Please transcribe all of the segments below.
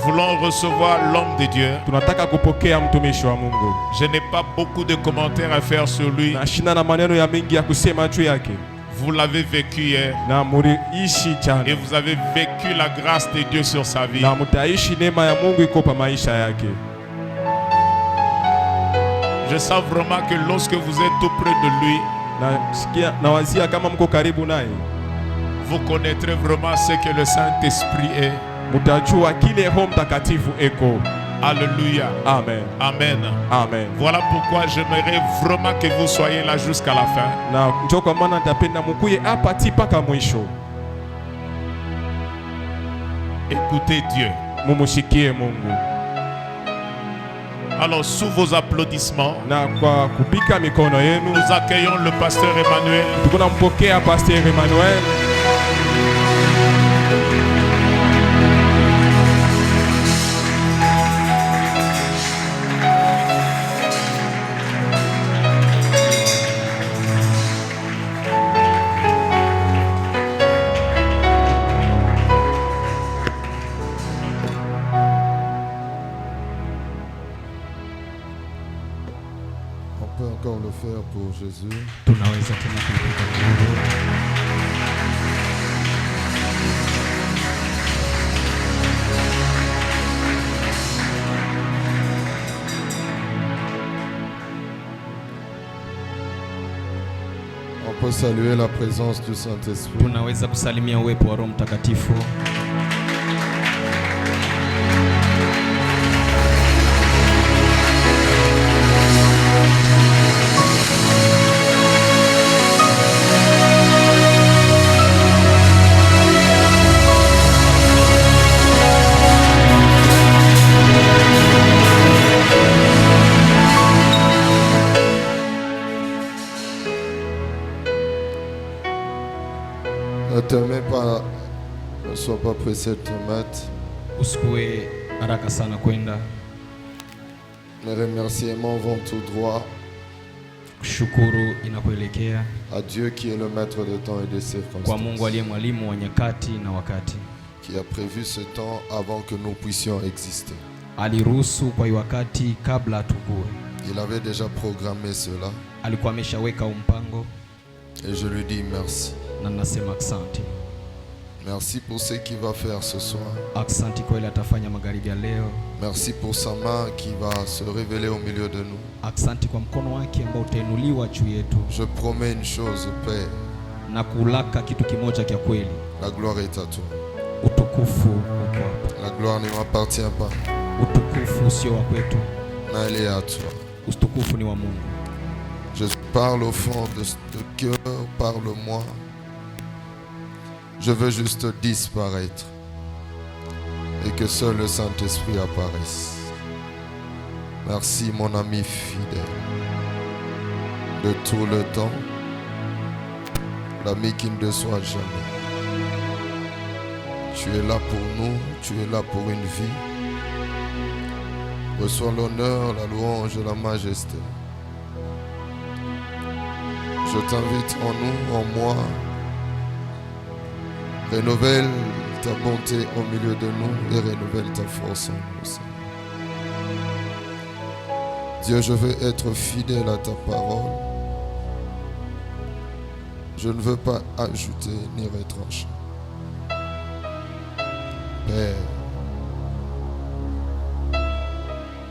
voulons recevoir l'homme de Dieu. Tunataka kupokea mtumishi wa Mungu. Je n'ai pas beaucoup de commentaires à faire sur lui. Na shina na maneno ya mengi ya kusema juu yake. Vous l'avez vécu hier. Na muriishi jana. Et vous avez vécu la grâce de Dieu sur sa vie. Na mutaishi neema ya Mungu iko pa maisha yake. Je sens vraiment que lorsque vous êtes tout près de lui, nawazia kama mko karibu naye, vous connaîtrez vraiment ce que le Saint-Esprit est. Mutajua kile Roho Mtakatifu eko. Alléluia. Amen. Amen. Amen. Voilà pourquoi j'aimerais vraiment que vous soyez là jusqu'à la fin. Na njoo kwa maana nitapenda mkuye hapa mpaka mwisho. Écoutez Dieu. Mumushikie Mungu. Alors sous vos applaudissements, na kwa kupika mikono yenu, nous accueillons le pasteur Emmanuel. Tunampokea pasteur Emmanuel. On peut encore le faire pour Jésus. Tunaweza tena kulipa Mungu. On peut saluer la présence du Saint-Esprit. Tunaweza kusalimia uwepo wa Roho Mtakatifu. Ne te mets pas, ne sois pas pressé de te mettre. Usikue haraka sana kwenda. Mes remerciements vont tout droit Shukuru inakuelekea à Dieu qui est le maître de temps et des kwa circonstances, Mungu aliye mwalimu wa nyakati na wakati. qui a prévu ce temps avant que nous puissions exister. Aliruhusu kwa wakati kabla tukue. Il avait déjà programmé cela Alikuwa ameshaweka mpango et je lui dis merci. na nasema asante. Merci pour ce qu'il va faire ce soir. Asante kwa ile atafanya magharibi ya leo. Merci pour sa main qui va se révéler au milieu de nous. Asante kwa mkono wake ambao utainuliwa juu yetu. Je promets une chose, Père. Na kulaka kitu kimoja kia kweli. La gloire est à toi. Utukufu uko hapa. La gloire ne m'appartient pas, Utukufu sio wa kwetu. mais elle est à toi. Utukufu ni wa Mungu. Je parle au fond de cœur, parle-moi. Je veux juste disparaître et que seul le Saint-Esprit apparaisse. Merci mon ami fidèle de tout le temps, l'ami qui ne déçoit jamais. Tu es là pour nous, tu es là pour une vie. Reçois l'honneur, la louange et la majesté. Je t'invite en nous, en moi. Renouvelle ta bonté au milieu de nous et renouvelle ta force en nous, Seigneur. Dieu, je veux être fidèle à ta parole. Je ne veux pas ajouter ni retrancher. Père,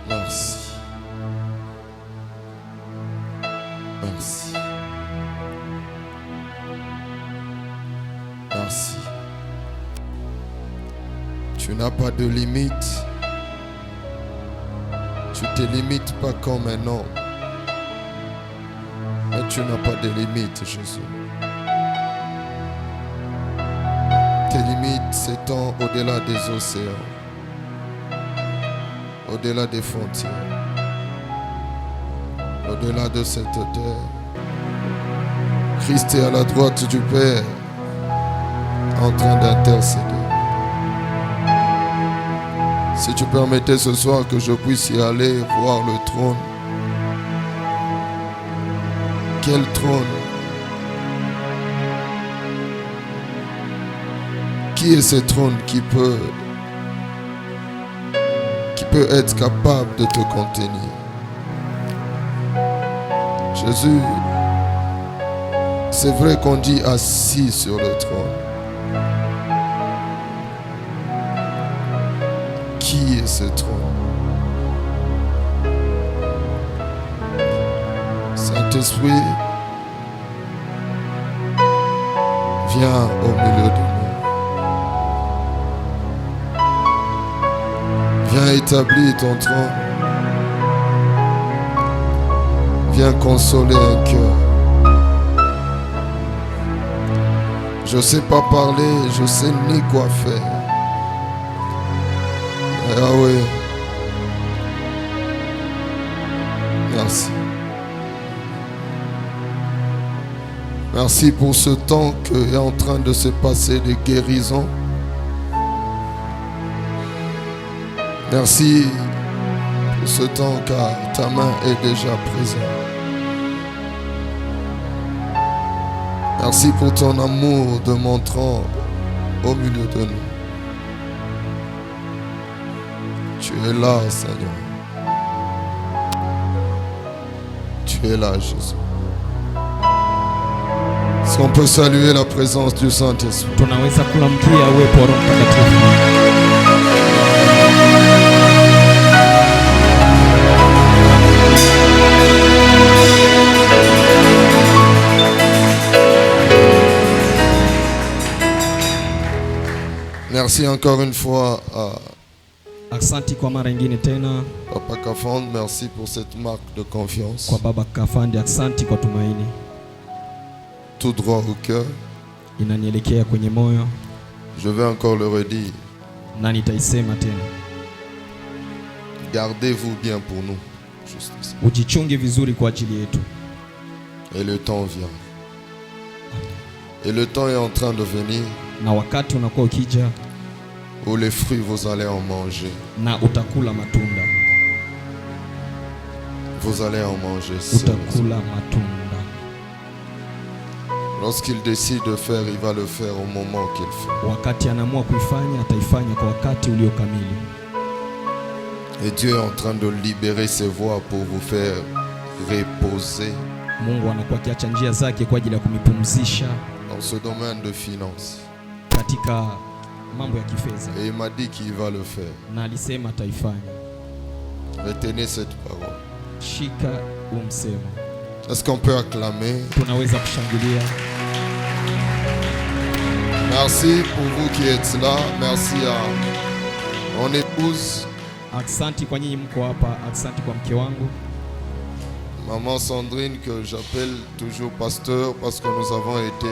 merci. Merci. Merci. Tu n'as pas de limite. Tu ne te limites pas comme un homme. Mais tu n'as pas de limite, Jésus. Tes limites s'étendent au-delà des océans, au-delà des frontières, au-delà de cette terre. Christ est à la droite du Père, en train d'intercéder. Si tu permettais ce soir que je puisse y aller voir le trône. Quel trône? Qui est ce trône qui peut qui peut être capable de te contenir. Jésus, c'est vrai qu'on dit assis sur le trône. Qui est ce trône? Saint-Esprit, viens au milieu de nous. Viens établir ton trône. Viens consoler un cœur. Je ne sais pas parler, je ne sais ni quoi faire. Ah oui. Merci. Merci pour ce temps qui est en train de se passer de guérison. Merci pour ce temps car ta main est déjà présente. Merci pour ton amour de montrant au milieu de nous. Tu es là, Seigneur. Tu es là, Jésus. Est-ce qu'on peut saluer la présence du Saint-Esprit? Tunaweza kulamkia uwepo wa Roho Mtakatifu. Merci encore une fois à Asante kwa mara nyingine tena Papa Kafand. Merci pour cette marque de confiance. kwa Baba Kafandi, asante kwa tumaini. Tout droit au cœur. Inanielekea kwenye moyo Je vais encore le redire. na nitaisema tena. Gardez-vous bien pour nous. Juste ici. Ujichunge vizuri kwa ajili yetu. Et le temps vient. Et le temps est en train de venir Na wakati unakuwa ukija où les fruits vous allez en manger. na utakula matunda. Vous allez en manger. Seul. Utakula matunda. Lorsqu'il décide de faire, il va le faire au moment qu'il fait. Wakati anaamua kuifanya, ataifanya kwa wakati ulio kamili. Et Dieu est en train de libérer ses voies pour vous faire reposer Mungu anakuwa akiacha njia zake kwa ajili ya kumipumzisha dans ce domaine de finance. katika mambo ya kifedha. Et il m'a dit qu'il va le faire. Na alisema ataifanya. Retenez cette parole. Shika umsemo. Est-ce qu'on peut acclamer? Tunaweza kushangilia. Merci pour vous qui êtes là. Merci à mon épouse, Asante kwa nyinyi mko hapa, asante kwa mke wangu maman Sandrine, que j'appelle toujours pasteur parce que nous avons été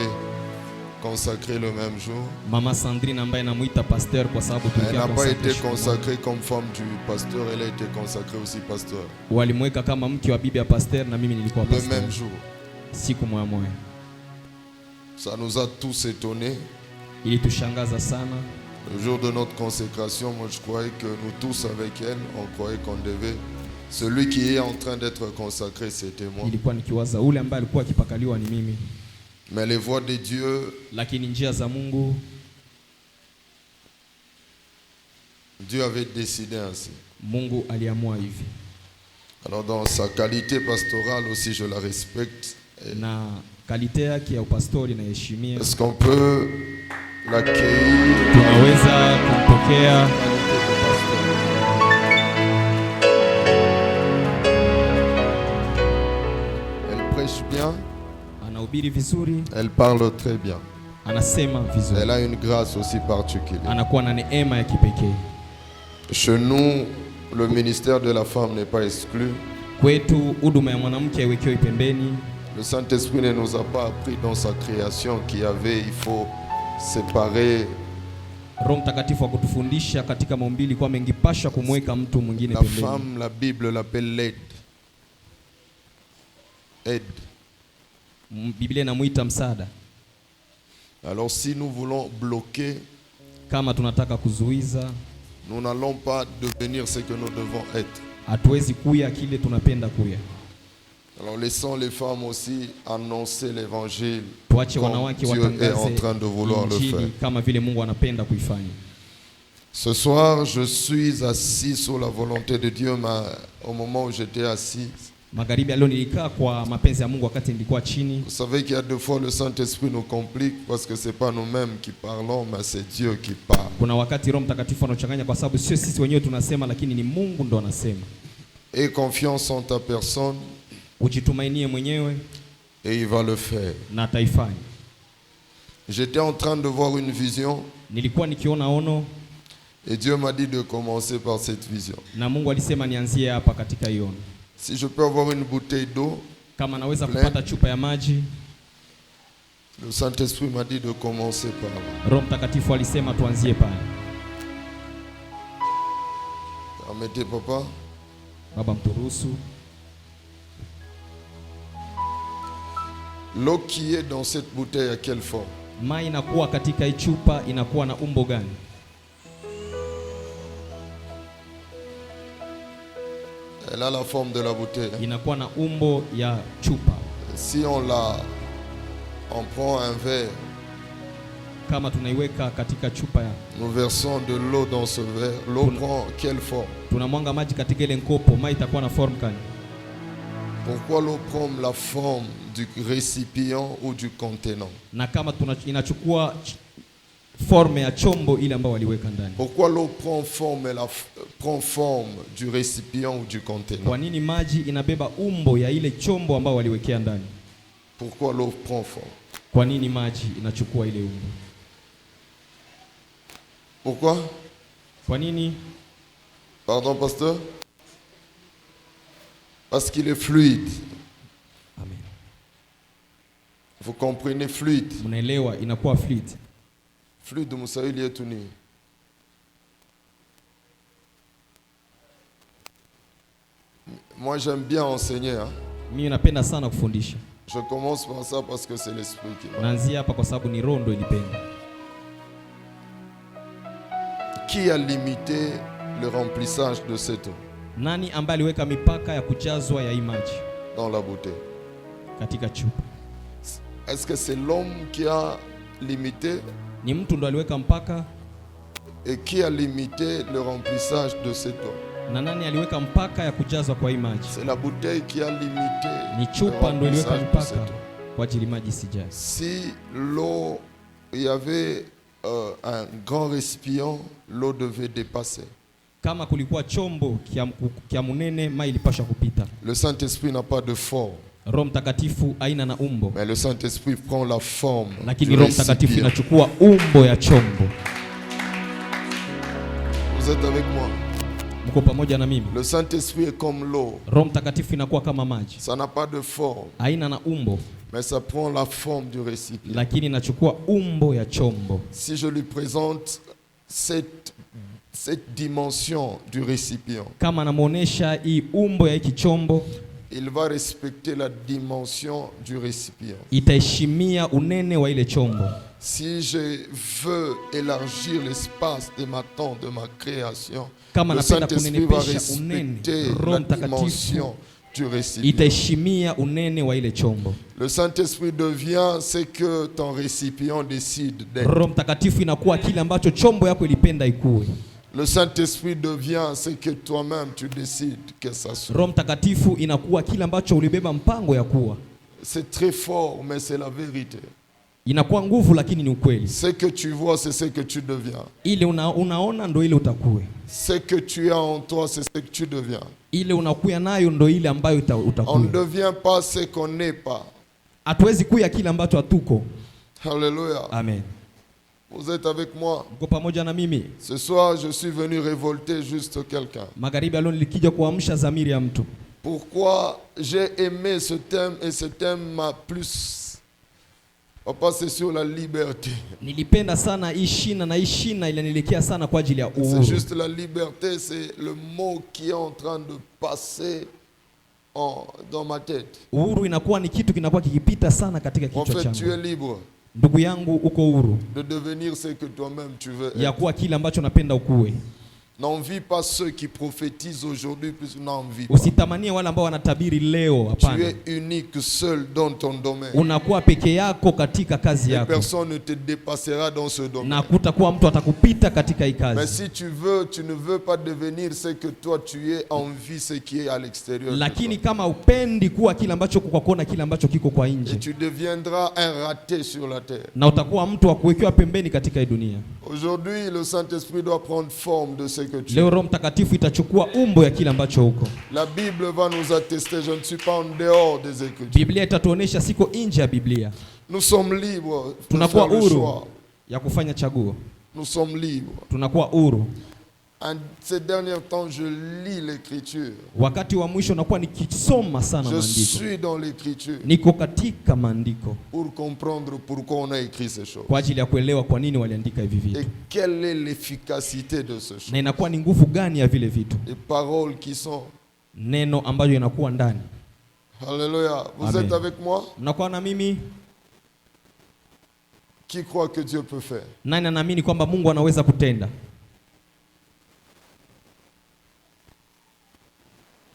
consacrés le même jour. Mama Sandrine ambaye namuita pasteur kwa sababu Elle tulikia n'a pas été consacration. consacrée comme femme du pasteur, elle a été consacrée aussi pasteur. Walimweka kama mke wa bibi ya pasteur na mimi nilikuwa Le pasteur. même jour. Siku moja moja. Ça nous a tous étonnés. Ilitushangaza sana. Le jour de notre consécration, moi je croyais que nous tous avec elle, on croyait qu'on devait... Celui qui est en train d'être consacré, c'était moi. Nilikuwa nikiwaza ule ambaye alikuwa akipakaliwa ni mimi. Mais les voies de Dieu, Lakini njia za Mungu, Dieu avait décidé ainsi. Mungu aliamua hivi. Alors dans sa qualité pastorale aussi, je la respecte. Et Na kalite yake ya upastori na heshimia. est-ce qu'on peut l'accueillir? Tunaweza kumpokea. Elle prêche bien, Anahubiri vizuri, elle parle très bien. anasema vizuri. Elle a une grâce aussi particulière. Anakuwa na neema ya kipekee. Chez nous, le ministère de la femme n'est pas exclu. Kwetu huduma ya mwanamke haiwekewi pembeni. Le Saint-Esprit ne nous a pas appris dans sa création qu'il y avait, il faut séparer Roho Mtakatifu akutufundisha katika maumbili kwa mengipasha kumweka mtu mwingine la pembeni. femme. La Bible l'appelle l'aide. Aide. Biblia inamuita msaada. Alors si nous voulons bloquer, Kama tunataka kuzuiza, nous n'allons pas devenir ce que nous devons être. hatuwezi kuya kile tunapenda kuya. Alors laissons les femmes aussi annoncer l'évangile Tuache comme wanawake Dieu est en watangaze train de vouloir le faire. injili kama vile Mungu anapenda kuifanya. Ce soir, je suis assis sur la volonté de Dieu, mais au moment où j'étais assis, Magharibi leo nilikaa kwa mapenzi ya Mungu wakati nilikuwa chini. vous savez qu'il y a deux fois le Saint-Esprit nous complique parce que c'est pas nous-mêmes qui parlons, mais c'est Dieu qui parle. Kuna wakati Roho Mtakatifu anachanganya kwa sababu sio sisi wenyewe tunasema, lakini ni Mungu ndo anasema. Aie confiance en ta personne. Ujitumainie mwenyewe Et il va le faire. na ataifanya. J'étais en train de voir une vision. Nilikuwa nikiona ono Et Dieu m'a dit de commencer par cette vision. na Mungu alisema nianzie hapa katika hiyo ono. Si je peux avoir une bouteille d'eau, Kama naweza Plein. kupata chupa ya maji, le Saint-Esprit m'a dit de commencer par là. Roho Mtakatifu alisema tuanzie pale. Permettez, papa. Baba mturuhusu. L'eau qui est dans cette bouteille, à quelle forme? Mai inakuwa katika hii chupa inakuwa na umbo gani? Elle a la forme de la bouteille. Inakuwa na umbo ya chupa. Si on prend un verre, Kama tunaiweka katika chupa ya, nous versons de l'eau dans ce verre, l'eau prend quelle forme? tunamwanga maji katika ile nkopo, mai itakuwa na form gani? Pourquoi l'eau prend la forme du récipient ou du contenant? Na kama inachukua forme ya chombo ile ambayo waliweka ndani. Pourquoi l'eau prend forme du récipient ou du contenant? Kwa nini maji inabeba umbo ya ile chombo ambao waliwekea ndani? Pourquoi l'eau prend forme? Kwa nini maji inachukua ile umbo? Pourquoi? Kwa nini? Pardon, pasteur? Parce qu'il est fluide. Amen. Vous comprenez, fluide. Mnaelewa inakuwa fluid. Fluide, Moussaïli est tenu. Moi, j'aime bien enseigner. Hein? Mimi napenda sana kufundisha. Je commence par ça parce que c'est l'esprit qui m'a. Naanzia hapa kwa sababu ni roho ndo ilipenda. Qui a limité le remplissage de cette eau Nani ambaye aliweka mipaka ya kujazwa ya hii maji dans la bouteille? katika chupa? Est-ce que c'est l'homme qui a limité? Ni mtu ndo aliweka mpaka? Et qui a limité le remplissage de cette eau? Na nani aliweka mpaka ya kujazwa kwa hii maji? C'est la bouteille qui a limité Ni le chupa ndo iliweka remplissage de cette mpaka eau. kwa ajili maji sijae. Si l'eau, il y avait un grand récipient, l'eau devait dépasser. Kama kulikuwa chombo kia munene, mai ilipasha kupita. Le Saint-Esprit n'a pas de forme. Roho Mtakatifu aina na umbo. Mais le Saint-Esprit prend la forme Lakini du Roho Mtakatifu récipient. inachukua umbo ya chombo. Vous êtes avec moi? Mko pamoja na mimi? Le Saint-Esprit est comme l'eau. Roho Mtakatifu inakuwa kama maji. Ça n'a pas de forme, Aina na umbo, mais ça prend la forme du récipient. lakini inachukua umbo ya chombo. Si je lui présente cette dimension du récipient, Kama namuonesha hii umbo ya hiki chombo, il va respecter la dimension du récipient. itaheshimia unene wa ile chombo. Si je veux élargir l'espace de ma tente, de ma création, Kama le napenda Saint-Esprit va kunenepesha unene, respecter Roho la Mtakatifu dimension du récipient. itaheshimia unene wa ile chombo. Le Saint-Esprit devient ce que ton récipient décide d'être. Roho Mtakatifu inakuwa kile ambacho chombo yako ilipenda ikuwe. Le Saint-Esprit devient ce que toi-même tu décides que ça soit. Roho Mtakatifu inakuwa kile ambacho ulibeba mpango ya kuwa. C'est très fort, mais c'est la vérité. Inakuwa nguvu lakini ni ukweli. Ce que tu vois, c'est ce que tu deviens. Ile unaona ndo ile utakuwe. Ce que tu as en toi, c'est ce que tu deviens. Ile unakuya nayo ndo ile ambayo On ne utakuwa. devient pas ce qu'on n'est pas. Hatuwezi kuya kile ambacho hatuko. Alléluia. Amen. Vous êtes avec moi? Mko pamoja na mimi? Ce soir, je suis venu révolter juste quelqu'un. Magharibi leo nilikija kuamsha dhamiri ya mtu. Pourquoi j'ai aimé ce thème et ce thème m'a plus... Papa, c'est sur la liberté. Nilipenda sana hii shina na hii shina ilinielekea sana kwa ajili ya C'est uhuru. juste la liberté, c'est le mot qui est en train de passer dans ma tête. Uhuru inakuwa ni kitu kinakuwa kikipita sana katika En kichwa fait, tu es changu. libre Ndugu yangu uko uhuru de devenir ce que toi-même tu veux ya être. kuwa kile ambacho napenda ukuwe. N'envie pas ceux qui prophétisent aujourd'hui, plus n'envie pas. Usitamanie wale ambao wanatabiri leo, Tu hapana. es unique seul dans ton domaine. Unakuwa peke yako katika kazi Et yako. personne ne te dépassera dans ce domaine. Na kutakuwa mtu atakupita katika hii Mais kazi. si tu ne veux pas devenir ce que toi tu es, envie ce qui est à l'extérieur. Lakini kama upendi kuwa kile ambacho kwa kuona kile ambacho kiko kwa Et nje, tu deviendras un raté sur la terre. na utakuwa mtu wa kuwekewa pembeni katika hii dunia. Aujourd'hui, le Saint-Esprit doit prendre forme de ce que tu Leo es. Roho Mtakatifu itachukua umbo ya kile ambacho uko. La Bible va nous attester, je ne suis pas en dehors des Écritures. Biblia itatuonesha siko nje ya Biblia. Nous sommes libres de Tunakuwa faire le huru choix. ya kufanya chaguo. Nous sommes libres. Tunakuwa huru. En ces derniers temps, je lis l'Écriture. Wakati wa mwisho nakuwa nikisoma sana Je maandiko. suis dans l'Écriture Niko katika maandiko pour comprendre pourquoi on a écrit ces choses. kwa ajili ya kuelewa kwa nini waliandika hivi vitu. Et quelle est l'efficacité de ce choses. Na inakuwa ni nguvu gani ya vile vitu. Les paroles qui sont. Neno ambayo inakuwa ndani. Alléluia. Vous Amen. êtes avec moi? Mnakuwa na mimi? Qui croit que Dieu peut faire? Nani anaamini kwamba Mungu anaweza kutenda?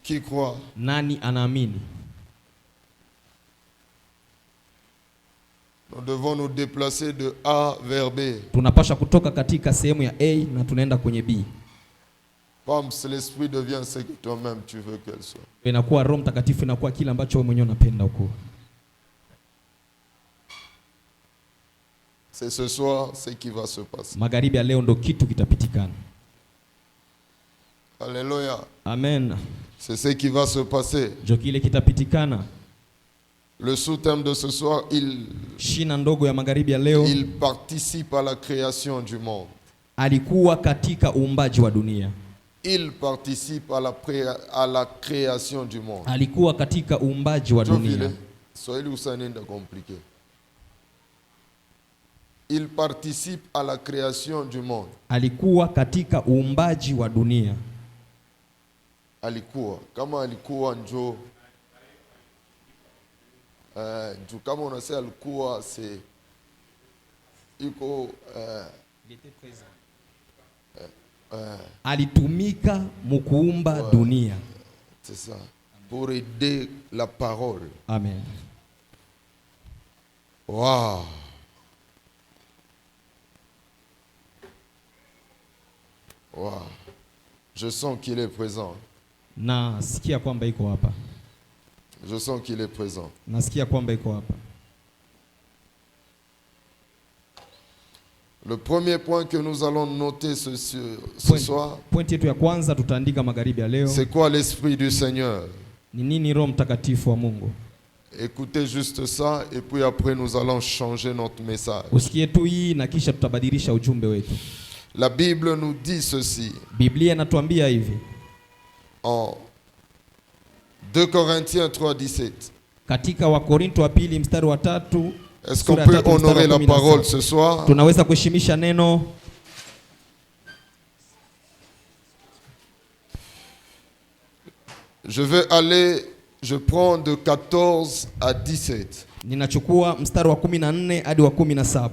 Qui croit? Nani anaamini? Nous devons nous déplacer de A vers B. Tunapasha kutoka katika sehemu ya A na tunaenda kwenye B. Comme l'esprit devient ce que toi-même tu veux qu'elle soit. Inakuwa Roho Mtakatifu inakuwa kile ambacho wewe mwenyewe unapenda uko. C'est ce soir ce qui va se passer. Magharibi ya leo ndo kitu kitapitikana. Alléluia. Amen. C'est ce qui va se passer. Jo kile kitapitikana. Le sous-thème de ce soir, Shina ndogo ya magharibi ya leo. il participe à la création du monde. Alikuwa katika uumbaji wa dunia. Il participe à la création du monde. Alikuwa katika uumbaji wa dunia. Soyez usanenda compliqué. Il participe à la création du monde. Alikuwa katika uumbaji wa dunia. Alikuwa kama alikuwa njo kama unasema alikuwa c'est iko alitumika mukuumba dunia. C'est ça. Pour aider la parole. Amen. Wow. Wow. Je sens qu'il est présent. Nasikia kwamba iko hapa. Je sens qu'il est présent. Nasikia kwamba iko hapa. Le premier point que nous allons noter ce soir, point yetu ya kwanza tutaandika magharibi ya leo. C'est quoi l'esprit du Seigneur? Ni nini Roho Mtakatifu wa Mungu? Écoutez juste ça et puis après nous allons changer notre message. Usikie tu hii na kisha tutabadilisha ujumbe wetu. La Bible nous dit ceci. Biblia inatuambia hivi. En 2 Corinthiens 3:17. Katika Wakorinto wa pili mstari wa 3. Est-ce qu'on peut honorer la parole ce soir? Tunaweza kuheshimisha neno. Je prends de 14 à 17. Ninachukua mstari wa 14 hadi wa 17.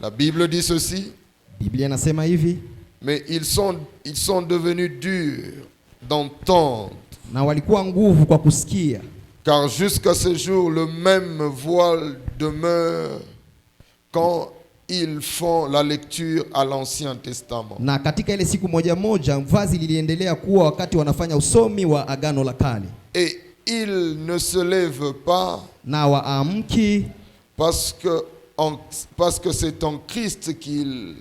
La Bible dit ceci. Biblia inasema hivi. Mais ils sont devenus durs d'entendre. Na walikuwa nguvu kwa kusikia. Car jusqu'à ce jour, le même voile demeure quand ils font la lecture à l'Ancien Testament. Na katika ile siku moja moja vazi liliendelea kuwa wakati wanafanya usomi wa Agano la Kale. Et ils ne se lèvent pas. Na waamki. Parce que c'est en Christ qu'il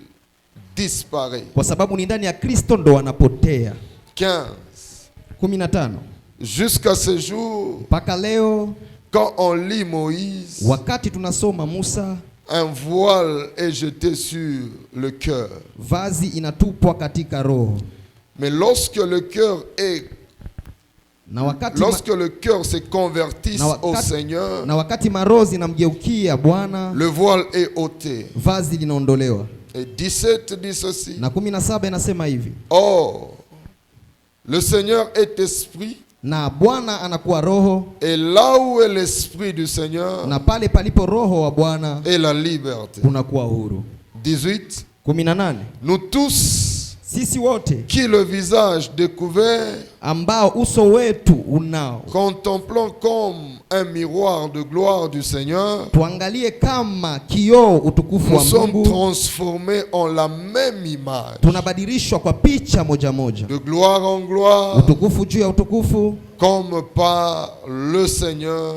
disparaît. Kwa sababu ni ndani ya Kristo ndo wanapotea. 15. Jusqu'à ce jour, mpaka leo, quand on lit Moïse, wakati tunasoma Musa, un voile est jeté sur le cœur. Vazi inatupwa katika roho. Mais lorsque le cœur est lorsque le cœur se convertit au Seigneur, na wakati marozi namgeukia Bwana, le voile est ôté. Vazi linaondolewa. Et 17 dit ceci. Na 17 inasema hivi. Or, le Seigneur est esprit. Na Bwana anakuwa roho. Et là où est l'esprit du Seigneur, na pale palipo roho wa Bwana, est la liberté. kunakuwa huru. 18. 18. Nous tous, sisi wote qui le visage découvert, ambao uso wetu unao, contemplant comme un miroir de gloire du Seigneur, tuangalie kama kioo utukufu nous wa sommes Mungu, transformés en la même image, tunabadilishwa kwa picha moja moja, de gloire en gloire, utukufu juu ya utukufu, comme par le Seigneur.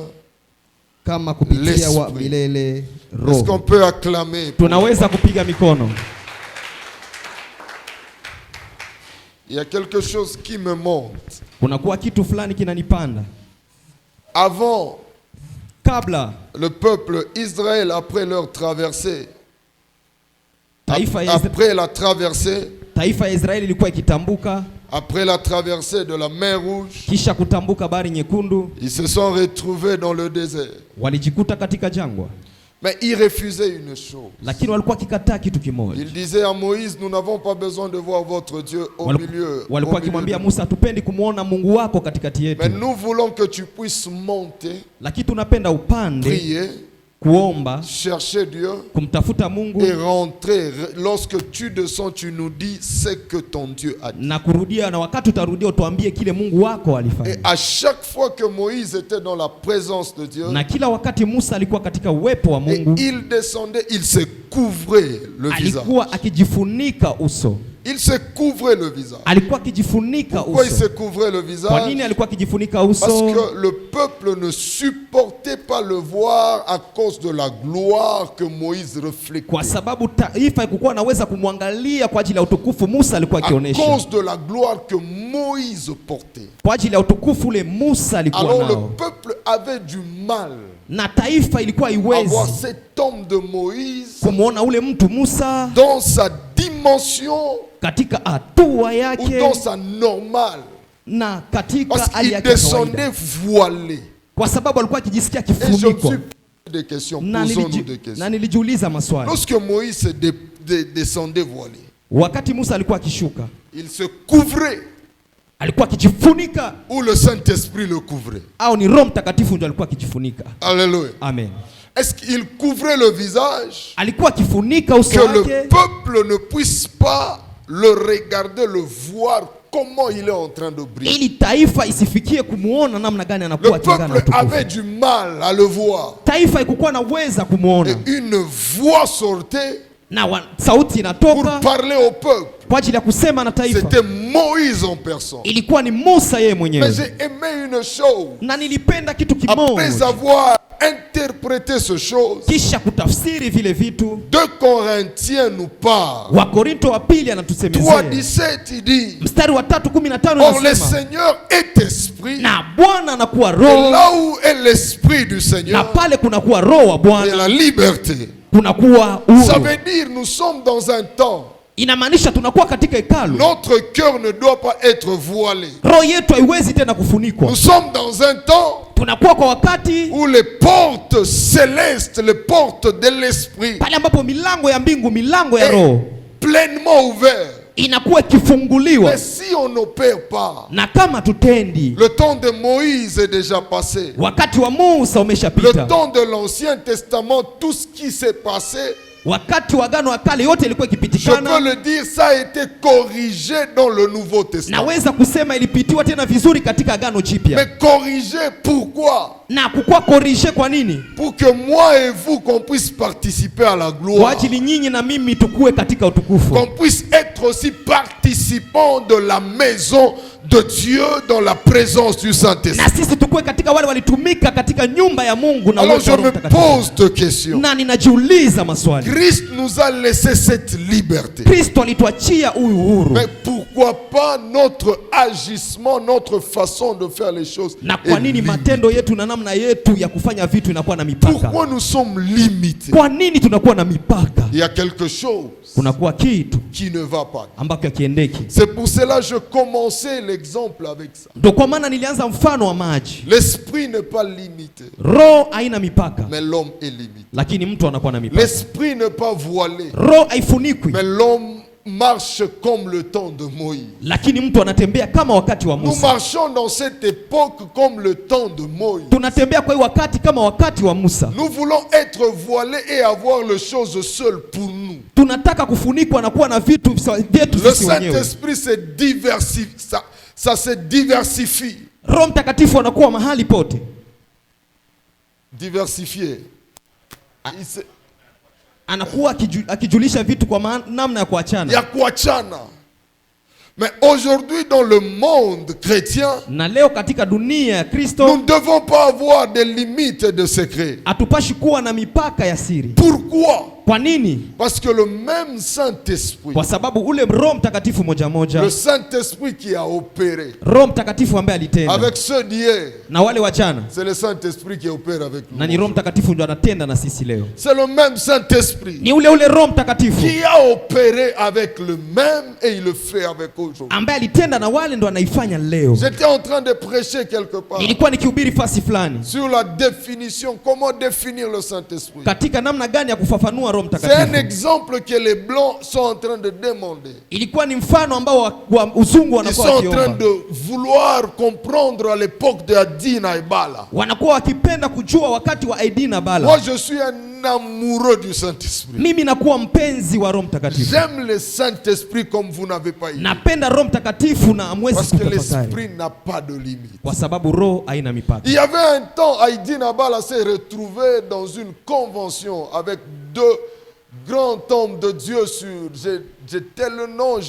kama kupitia wa milele Est-ce qu'on Roho. peut acclamer? Tunaweza kupiga mikono. Il y a quelque chose qui me monte. Kunakuwa kitu fulani kinanipanda. Avant, Kabla le peuple Israël, après leur traversée, taifa ya après la traversée, taifa ya Israeli ilikuwa ikitambuka, après la traversée de la mer Rouge, kisha kutambuka bahari nyekundu, ils se sont retrouvés dans le désert. walijikuta katika jangwa, Mais ils refusaient une chose. lakini walikuwa kikataa kitu kimoja. Ils disaient à Moïse, nous n'avons pas besoin de voir votre Dieu au milieu. Walikuwa kimwambia Musa, hatupendi kumuona Mungu wako katikati Mais yetu, nous voulons que tu puisses monter, lakini tunapenda upande prier, kuomba, chercher Dieu kumtafuta Mungu et rentrer. Lorsque tu descends, tu nous dis ce que ton Dieu a dit. na kurudia, na wakati utarudia utuambie kile Mungu wako Et alifanya. à chaque fois que Moïse était dans la présence de Dieu, Na kila wakati Musa alikuwa katika uwepo wa et Mungu, il descendait, il se couvrait le visage. alikuwa akijifunika uso, Il se couvrait le visage. alikuwa akijifunika Pourquoi il se uso. couvrait le Kwa visage? nini alikuwa akijifunika Parce uso? que le peuple ne supportait pas le voir à cause de la gloire que Moïse reflétait. Kwa sababu taifa haikuwa naweza kumwangalia kwa ajili ya utukufu Musa alikuwa À akionyesha, cause de la gloire que Moïse portait. kwa ajili ya utukufu ule Musa alikuwa Alors le nao, peuple avait du mal na taifa ilikuwa à iwezi voir cet homme de Moïse kumwona ule mtu Musa dans sa dimension katika hatua ou yake dans sa normale. na katika Parce hali qu'il yake ya descendait kawaida, voilé. kwa sababu alikuwa akijisikia Et je me suis kifuniko. posé des questions. Na Posons-nous des questions. nilijiuliza maswali. Lorsque Moïse descendait voilé, Wakati Musa alikuwa akishuka, il se couvrait alikuwa akijifunika, ou le Saint-Esprit le couvrait. au ni Roho Mtakatifu ndio alikuwa akijifunika? Alléluia. Amen. Est-ce qu'il couvrait le visage Alikuwa akifunika uso que le wake peuple ne puisse pas le regarder, le voir, comment il est en train de briller? ili taifa isifikie kumuona namna gani Le anakuwa akingana na peuple avait utukufu. du mal à le voir. Taifa ikukuwa naweza Et kumuona, une voix sortait na sauti pour inatoka parler au peuple. kwa ajili ya kusema na taifa. C'était Moïse en personne. Ilikuwa ni Musa yeye Mais mwenyewe, j'ai aimé une chose. na nilipenda kitu Après kimoja, avoir interprété ce chose, kisha kutafsiri vile vitu. 2 Corinthiens nous parle. Wakorinto wa pili 3:17 anatusemezea il dit, mstari wa 3:15 or le anasema, Seigneur est esprit. na Bwana anakuwa Et roho, là où est l'esprit du na Seigneur, pale kunakuwa roho wa et Bwana la liberté. kunakuwa Ça uhuru. veut dire nous sommes dans un temps. Inamaanisha tunakuwa katika hekalu, Notre cœur ne doit pas être voilé. roho yetu haiwezi tena kufunikwa. Nous sommes dans un temps Tunakuwa kwa wakati où les portes célestes, les portes de l'esprit pale ambapo milango ya mbingu, milango ya est roho pleinement ouvertes. inakuwa ikifunguliwa, Mais si on n'opère pas, na kama tutendi, le temps de Moïse est déjà passé. wakati wa Musa Le umeshapita, temps de l'Ancien Testament, tout ce qui s'est passé, wakati wa agano la kale yote ilikuwa je peux ikipitikana. le dire, ça a été corrigé dans le Nouveau Testament. Naweza kusema ilipitiwa tena vizuri katika agano jipya. Mais corrigé pourquoi? Na kukuwa korije kwa nini? Pour que moi et vous, qu'on puisse participer à la Kwa gloire. ajili nyinyi na mimi tukue katika utukufu, Qu'on puisse être aussi participants de la maison de Dieu dans la présence du Saint-Esprit. na sisi tukue katika wale walitumika katika nyumba ya Mungu na Alors uwepo je wa Roho me Mtakatifu. pose deux questions. Na ninajiuliza maswali. Christ nous a laissé cette liberté. Kristo alituachia uhuru, Mais pourquoi pas notre agissement, notre façon de faire les choses na est kwa nini limitée? matendo yetu na namna yetu ya kufanya vitu inakuwa na mipaka? Pourquoi nous sommes limités? Kwa nini tunakuwa na mipaka? Il y a quelque chose Kunakuwa kitu qui ne va pas. ambako hakiendeki. C'est pour cela que je commençais l'exemple avec ça. Ndio kwa maana nilianza mfano wa maji. L'esprit n'est pas limité, Roho haina mipaka, mais l'homme est limité. lakini mtu anakuwa na mipaka. L'esprit n'est pas voilé, Roho haifunikwi, mais l'homme marche comme le temps de Moïse. lakini mtu anatembea kama wakati wa Nous Musa. marchons dans cette époque comme le temps de Moïse. Tunatembea kwa hii wakati kama wakati wa Musa. Nous voulons être voilés et avoir les choses seules pour nous. Tunataka kufunikwa na kuwa na vitu vyetu Le sisi wenyewe. Saint-Esprit se diversifie, ça se diversifie. Roho Mtakatifu anakuwa mahali pote. Diversifié. Anakuwa akijulisha vitu kwa namna ya kuachana. Ya kuachana. Mais aujourd'hui dans le monde chrétien, na leo katika dunia ya Kristo, nous ne devons pas avoir des limites de secret. Hatupashi kuwa na mipaka ya siri. Pourquoi? Kwa nini? Parce que le même Saint-Esprit, kwa sababu ule Roho Mtakatifu moja moja, le Saint-Esprit qui a opéré Roho Mtakatifu ambaye alitenda avec ceux d'hier, na wale wachana, c'est le Saint-Esprit qui opère avec nous. na ni Roho Mtakatifu ndio anatenda na sisi leo. C'est le même Saint-Esprit ni ule Roho Mtakatifu qui a opéré avec le même et il le fait avec aujourd'hui. ambaye alitenda na wale ndo anaifanya leo. J'étais en train de prêcher quelque part nilikuwa nikihubiri fasi fulani sur la définition, comment définir le Saint-Esprit. katika namna gani ya kufafanua Roho C'est un Mtakatifu. exemple que les blancs sont en train de demander. Ilikuwa ni mfano ambao wa uzungu Ils wanakuwa sont en train wakiomba. de vouloir comprendre à l'époque de Adina et Bala. Wanakuwa wakipenda kujua wakati wa Aidina na Bala. Moi je suis un amoureux du Saint-Esprit. Mimi nakuwa mpenzi wa Roho Mtakatifu. J'aime le Saint-Esprit comme vous n'avez pas idée. Napenda Roho Mtakatifu na amwezi Parce que kutafakari. l'esprit n'a pas de limite. Kwa sababu Roho haina mipaka. Il y avait un temps, Aidina Bala s'est retrouvé dans une convention avec deux grands hommes de Dieu sur... J'ai tel le nom,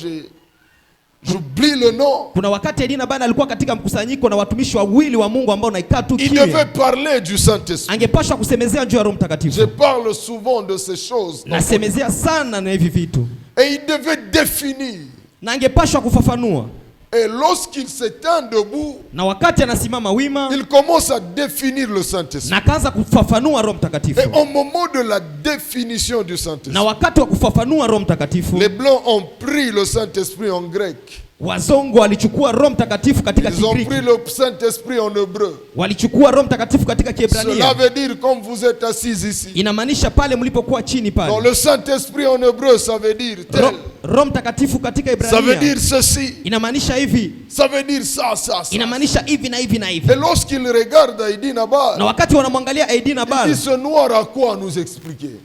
j'oublie le nom. Kuna wakati Aidina Bala alikuwa katika mkusanyiko na watumishi wawili wa Mungu ambao naikaa tu Il kimya. devait parler du Saint-Esprit. Angepashwa kusemezea juu ya Roho Mtakatifu. Je parle souvent de ces choses. Nasemezea sana na hivi vitu. Et il devait définir. Na angepashwa kufafanua. Et lorsqu'il s'étend debout, na wakati anasimama wima, il commence à définir le Saint-Esprit. na kaanza kufafanua Roho Mtakatifu. Et au moment de la définition du Saint-Esprit, na wakati wa kufafanua Roho Mtakatifu, les Blancs ont pris le Saint-Esprit en grec. Wazongo walichukua Roho Mtakatifu katika Ils ont Kigiriki. pris le Saint-Esprit en hébreu. Walichukua Roho Mtakatifu katika Kiebrania. Cela veut dire comme vous êtes assis ici. Inamaanisha pale mlipokuwa chini pale. Donc le Saint-Esprit en hébreu, ça veut dire tel. Roho Mtakatifu katika Ibrania. Ça veut dire ceci. Inamaanisha hivi. Ça veut dire ça, ça, ça. Inamaanisha hivi na hivi na hivi. Et lorsqu'il regarde Aidina Bala, na wakati wanamwangalia Aidina Bala, il dit ce noir a quoi à nous expliquer?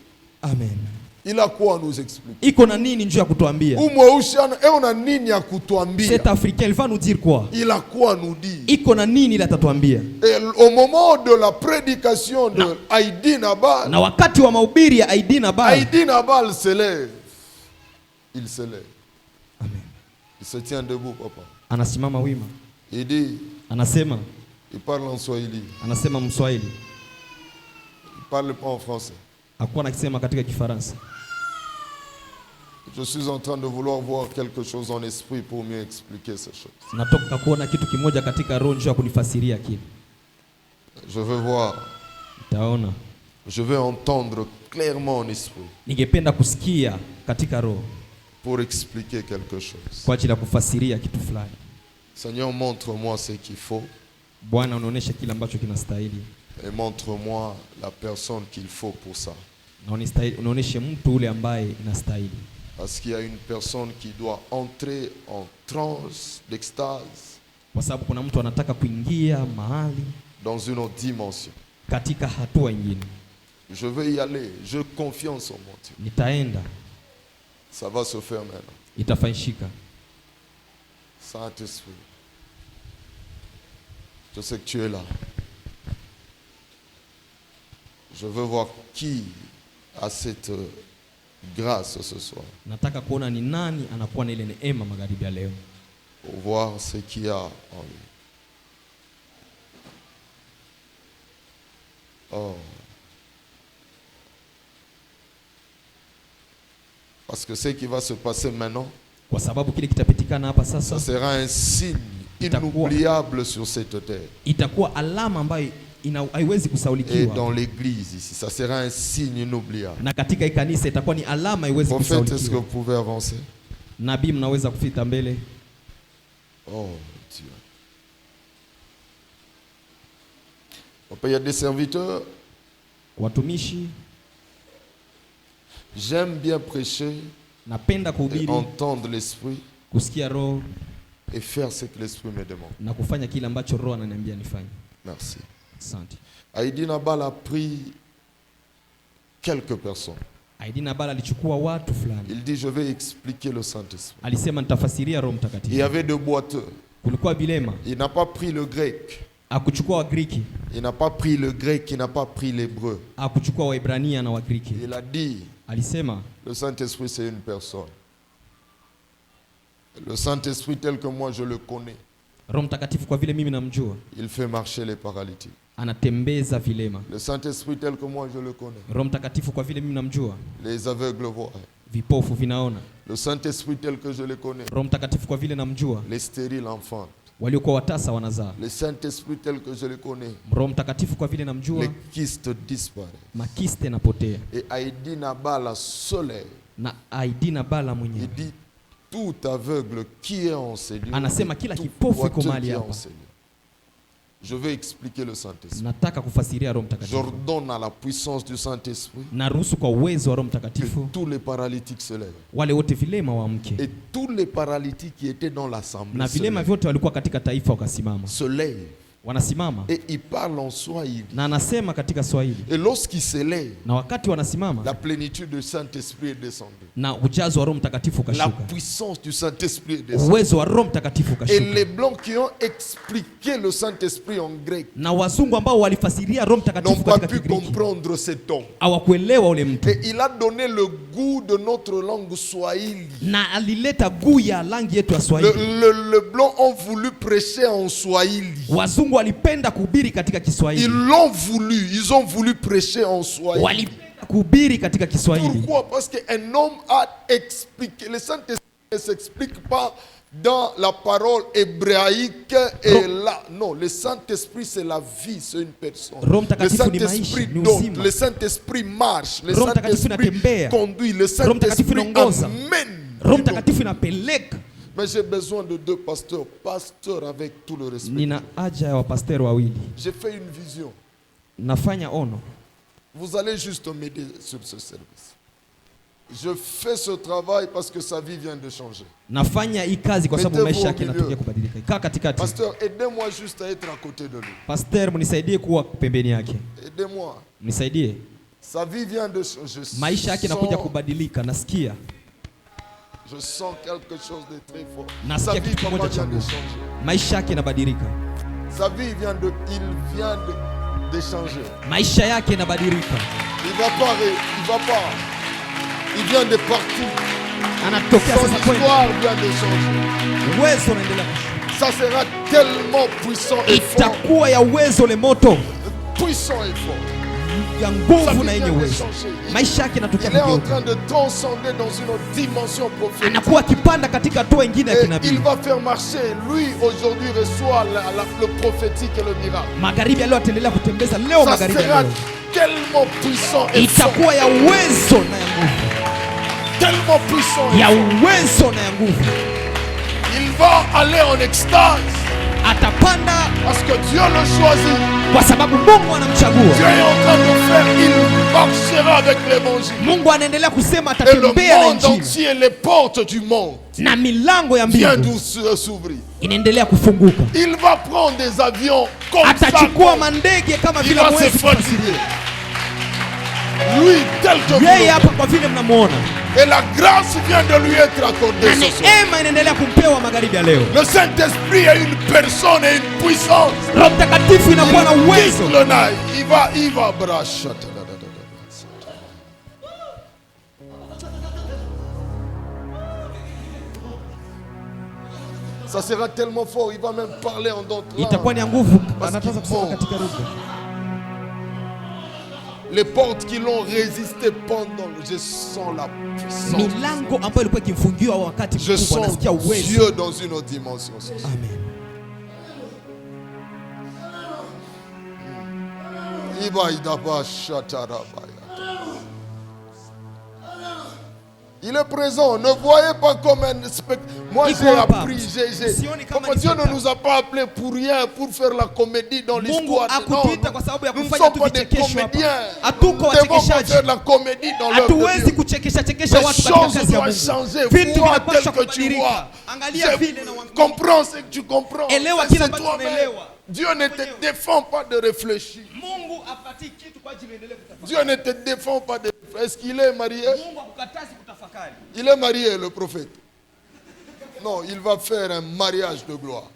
Amen. Il a quoi à nous expliquer? Iko na nini njoo ya kutuambia? On a nini ya kutuambia? Cet Africain, il va nous dire quoi? Il a quoi à nous dire? Iko na nini la tatuambia? Et au moment de la prédication de Aidina Bala, na wakati wa mahubiri ya Aidina Bala, Aidina Bala se lève. Il se lève. Amen. Il se tient debout, papa. Anasimama wima. Il dit, Anasema, il parle en Swahili. anasema Mswahili. Il parle pas en français. Hakuwa anasema katika Kifaransa. Je suis en train de vouloir voir quelque chose en esprit pour mieux expliquer ces choses. Natoka kuona kitu kimoja katika roho njoo ya kunifasiria kile. Je veux voir. Taona. Je veux entendre clairement en esprit. Ningependa kusikia katika roho. Pour expliquer quelque chose. Kwa ajili ya kufasiria kitu fulani. Seigneur, montre-moi ce qu'il faut. Bwana, unaonesha kile ambacho kinastahili. Et montre-moi la personne qu'il faut pour ça. Na unaoneshe mtu ule ambaye inastahili. Parce qu'il y a une personne qui doit entrer en transe d'extase. Kwa sababu kuna mtu anataka kuingia mahali dans une autre dimension. Katika hatua nyingine. Je vais y aller, j'ai confiance en mon Dieu. Nitaenda. Ça va se faire maintenant. Itafanyika. Saint-Esprit, je sais que tu es là. Je veux voir qui a cette grâce ce soir. Nataka kuona ni nani anakuwa na ile neema magharibi ya leo. Pour voir ce qu'il y a en lui. Oh. Parce que ce qui va se passer maintenant, kwa sababu kile kitapitikana hapa sasa, ça sera un signe inoubliable sur cette terre. Itakuwa alama ambayo haiwezi kusaulikiwa. Et dans l'église ici, ça sera un signe inoubliable. Na katika kanisa itakuwa ni alama haiwezi kusaulikiwa. Prophète, est-ce que vous pouvez avancer? Nabii, mnaweza kufika mbele. Oh Dieu. Il y a des serviteurs. Watumishi. J'aime bien prêcher. Napenda et kuhubiri, entendre l'esprit kusikia roho et faire ce que l'esprit me demande. na kufanya kile ambacho roho ananiambia nifanye. Merci. Asante. Heidi Nabal a pris quelques personnes. Heidi Nabal alichukua watu fulani. Il dit je vais expliquer le Saint-Esprit. Alisema nitafasiria Roho Il Mtakatifu. y avait deux boiteux. Kulikuwa vilema. Il n'a pas pris le grec. Akuchukua Wagriki. Il n'a pas pris le grec, il n'a pas pris l'hébreu. Akuchukua Waebrania na Wagriki. Il a dit Alisema le Saint-Esprit c'est une personne. Le Saint-Esprit tel que moi je le connais, Roho Mtakatifu kwa vile mimi namjua, il fait marcher les paralytiques. anatembeza vilema. Le Saint-Esprit tel que moi je le connais, Roho Mtakatifu kwa vile mimi namjua, les aveugles voient. vipofu vinaona. Le Saint-Esprit tel que je le connais, Roho Mtakatifu kwa vile namjua, les stériles enfantent. waliokuwa watasa wanazaa. Le Saint-Esprit tel que je le connais, Roho Mtakatifu kwa vile namjua, les kystes disparaissent. makiste napotea. Et Heidi Nabal soleil, Na Heidi Nabal il mwenyewe dit tout aveugle qui est en ces lieux, anasema kila tout kipofu iko boiteux mahali qui est en hapa. ces lieux. Je vais expliquer le Saint-Esprit. Nataka kufasiria Roho Mtakatifu. J'ordonne à la puissance du Saint-Esprit Naruhusu kwa uwezo wa Roho que Mtakatifu tous les paralytiques se lèvent. wale wote vilema waamke, Et tous les paralytiques qui étaient dans l'assemblée na se vilema lèvent. vyote walikuwa katika taifa wakasimama. Se lèvent. Wanasimama Et ils parlent en Swahili. na anasema katika Swahili, Et lorsqu'ils se lèvent, na wakati wanasimama la plénitude du Saint-Esprit est descendue. na ujazo wa Roho Mtakatifu La ukashuka, puissance du Saint-Esprit est descendue. uwezo wa Roho Mtakatifu Et ukashuka. les Blancs qui ont expliqué le Saint-Esprit en grec Na wazungu ambao walifasiria Roho n'ont Mtakatifu pas katika pu Kigiriki comprendre cet homme. hawakuelewa ule mtu, Et il a donné le goût de notre langue Swahili. na alileta guu ya rangi yetu ya Le, Swahili. le Blanc ont voulu prêcher en Swahili. Wazungu walipenda kuhubiri katika Ils Kiswahili, l'ont voulu. Ils ont voulu prêcher en Swahili. walipenda kuhubiri katika Kiswahili. Pourquoi? Parce qu'un homme a expliqué. Le Saint-Esprit ne s'explique pas dans la parole hébraïque et là. Non, le Saint-Esprit c'est la vie, c'est une personne. Roho Le Mtakatifu ni Saint-Esprit maisha, ni donne, uzima. le Saint-Esprit marche, le Roho Mtakatifu Saint-Esprit inatembea. conduit, le Roho Mtakatifu Saint-Esprit inaongoza. amène. Roho Mtakatifu inapeleka. Mais j'ai besoin de deux pasteurs, pasteurs avec tout le respect. Nina haja ya wapasteri wawili. J'ai fait une vision. Nafanya ono. Vous allez juste m'aider sur ce service. Je fais ce travail parce que sa vie vient de changer. Nafanya hii kazi kwa sababu Mettez-vous maisha au yake milieu. yanatokea kubadilika. Kaa katikati. Pasteur, aidez-moi juste à être à côté de lui. Pasteur, mnisaidie kuwa pembeni yake. Aidez-moi. Mnisaidie. Sa vie vient de changer. Maisha yake yanakuja kubadilika. Nasikia. Je sens quelque chose de très fort. Nasikia Sa vie kitu comment kimoja cha vient de nguvu. changer. Maisha yake yanabadilika. Sa vie il vient de changer. Maisha yake yanabadilika. Il va pas. Il vient de partout. Anatokea Son sasa kwenda. histoire vient de changer. Uwezo unaendelea kushuka. Ça sera tellement puissant et fort. Itakuwa ya uwezo le moto. Puissant et fort. Ya Sa nguvu vie na yenye vient de uwezo. changer. Maisha yake yanatokea Il est en kugeuka. train de transcender dans une autre dimension prophétique. Anakuwa akipanda katika hatua nyingine ya Et kinabii. il va faire marcher. Lui, aujourd'hui, reçoit le prophétique et le miracle. Magharibi ya leo ataendelea kutembeza leo, Ça magharibi ya sera leo tellement puissant et fort. itakuwa ya uwezo na ya nguvu, Tellement puissant et ya fort. uwezo na ya nguvu. Il va aller en extase Atapanda parce que Dieu le choisit. kwa sababu Mungu anamchagua. Dieu est en train de faire. Il marchera avec l'évangile. Mungu anaendelea kusema Et le atatembea na monde injili, entier, les portes du monde na milango ya viennent mbingu s'ouvrir. inaendelea kufunguka. Il va prendre des avions comme ça. Atachukua mandege kama Il vile va se mwezi fatiguer. Lui, tel que vous yeye le hapa, kwa vile mnamuona, Et la grâce vient de lui être accordée na ce soir. neema inaendelea kumpewa magharibi ya leo. Le Saint-Esprit est une personne et une puissance. Roho Mtakatifu inakuwa na uwezo. Le naïf, il va bracher. Ça sera tellement fort, il va même parler en d'autres Itakuwa ni ya langues. nguvu, Basi anataza kusema kipo. katika lugha. Les portes qui l'ont résisté pendant, je sens la puissance. Milango ambayo ilikuwa ikimfungiwa wakati Je mkubwa, sens nasikia uwezo. Dieu dans une autre dimension. Amen. Il est présent. Ne voyez pas comme un spectacle. Moi, j'ai appris. Papa, Dieu ne nous a pas appelés pour rien, pour faire la comédie dans l'histoire. Non, nous ne sommes pas des comédiens. Nous ne devons pas faire la comédie dans l'œuvre de Dieu. Les choses doivent changer. Vois tel que tu vois. Comprends ce que tu comprends. C'est toi-même. Dieu ne te défend pas de réfléchir. Dieu ne te défend pas de réfléchir. Est-ce qu'il est marié? Il est marié, le prophète. Non, il va faire un mariage de gloire.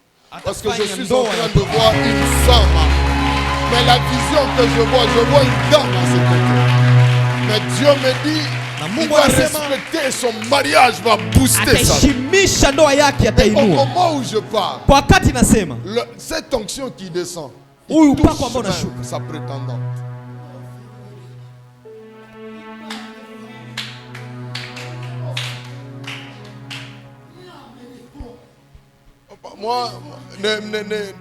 Parce que je suis en train de voir une femme. Mais la vision que je vois une dame à ses côtés. Mais Dieu me dit, il va respecter son mariage, va booster ça. Et au moment où je parle, cette onction qui descend, il touche même sa prétendante. Moi,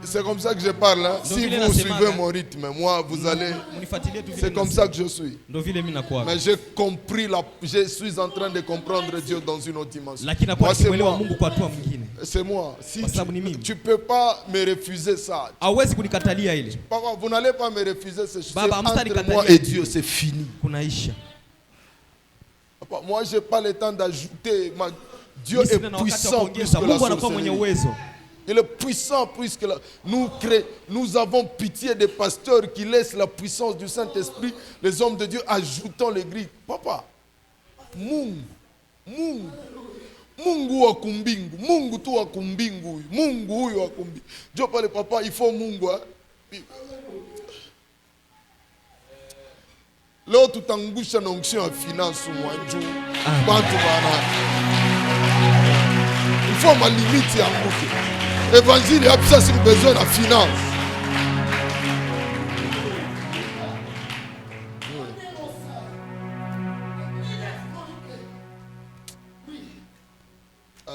c'est comme ça que je parle. Hein. Si vous suivez mon rythme, moi, vous allez... C'est comme ça que je suis. Mais j'ai compris, je suis en train de comprendre Dieu dans une autre dimension. Moi, c'est moi. C'est moi. Si tu ne peux pas me refuser ça. Papa, vous n'allez pas me refuser ce chose. Entre moi et Dieu, c'est fini. Papa, moi, je n'ai pas le temps d'ajouter. Dieu est puissant plus que la sorcellerie. Il est puissant puisque nous avons pitié des pasteurs qui laissent la puissance du Saint-Esprit, les hommes de Dieu ajoutant les grilles. Papa, Mungu wa kumbingu, Mungu tu wa kumbingu, Mungu huyu wa kumbingu. Dieu parle papa, il faut Mungu. Leo tutangusha na onction ya finance mwanju. Bantu bana. Il faut ma limite ya mbuke. Évangile, il y a besoin de finance.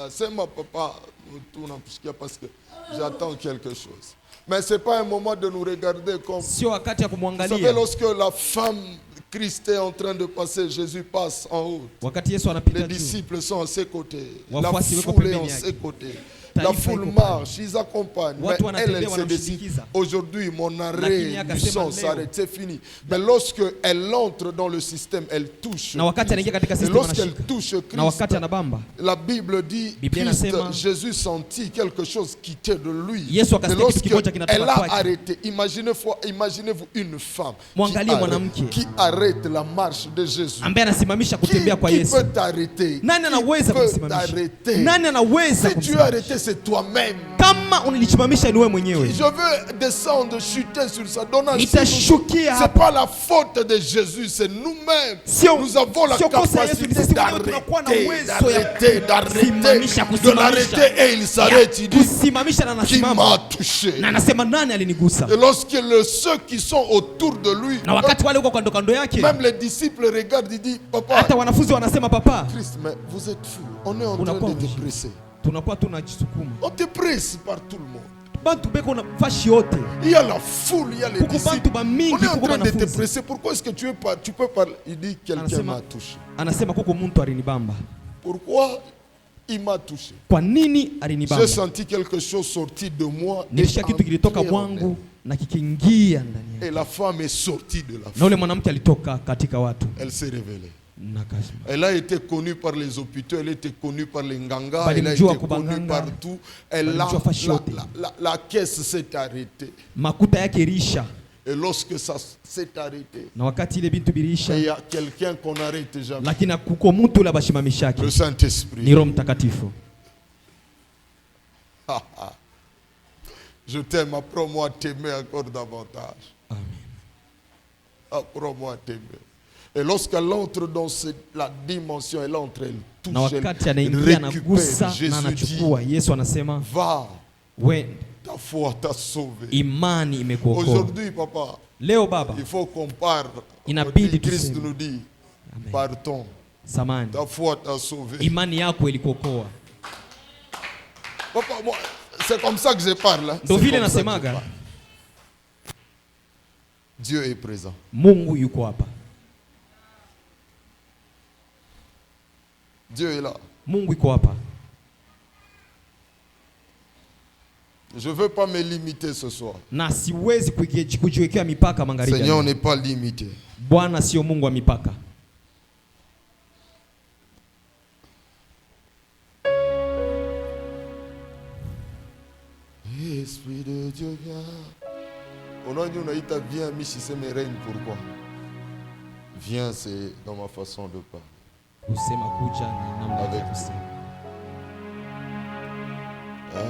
C'est ma papa, parce que j'attends quelque chose. Mais ce n'est pas un moment de nous regarder comme... Vous savez, lorsque la femme Christ est en train de passer, Jésus passe en haut. Les disciples sont à ses côtés. La foule est à ses côtés. La foule marche, ils accompagnent. Mais elle se décide. Aujourd'hui, mon arrêt du sang s'arrête, c'est fini. Mais lorsqu'elle entre dans le système, elle touche. Et lorsqu'elle touche Christ, la Bible dit que Jésus sentit quelque chose quitter de lui. Et lorsqu'elle a arrêté, imaginez-vous une femme qui arrête la marche de Jésus. Qui peut t'arrêter? Si tu es arrêté, c'est toi-même. Je veux descendre, chuter sur ça. C'est pas la faute de Jésus, c'est nous-mêmes. Nous avons la capacité d'arrêter, de l'arrêter et il s'arrête. Il dit, qui m'a touché? Et lorsque ceux qui sont autour de lui, même les disciples regardent, ils disent, papa, Christ, mais vous êtes fou. On est en train de te presser. On te presse par tout le monde. Il y a la foule, il y a les disciples. On est en train de te presser. Pourquoi est-ce que tu peux parler? Il dit quelqu'un m'a touché. Pourquoi il m'a touché? J'ai senti quelque chose sortir de moi et la femme est sortie de la foule. Elle s'est révélée. Elle a été connue par les hôpitaux, elle a été connue par les nganga, elle a été connue partout. La caisse s'est arrêtée. Et lorsque ça s'est arrêté, il y a quelqu'un qu'on n'arrête jamais. Le Saint-Esprit. Je t'aime, apprends-moi à t'aimer encore davantage. Apprends-moi à t'aimer. Et lorsqu'elle entre dans la dimension, elle entre, elle touche, elle récupère. Jésus dit, va, ta foi t'a sauvé. Aujourd'hui, papa, il faut qu'on parle. Christ nous dit, partons, ta foi t'a sauvé. Papa, moi, c'est comme ça que je parle. Hein. Dieu est présent. Dieu est là. Mungu iko hapa. Je ne veux pas me limiter ce soir. Na siwezi kujiwekea mipaka magharibi. Seigneur n'est pas limité. Bwana sio Mungu wa mipaka. Esprit de Dieu viens. Unaita viens, Michiseme règne, pourquoi? Viens, c'est dans ma façon de parler. Kusema kuja ni namna ya kusema.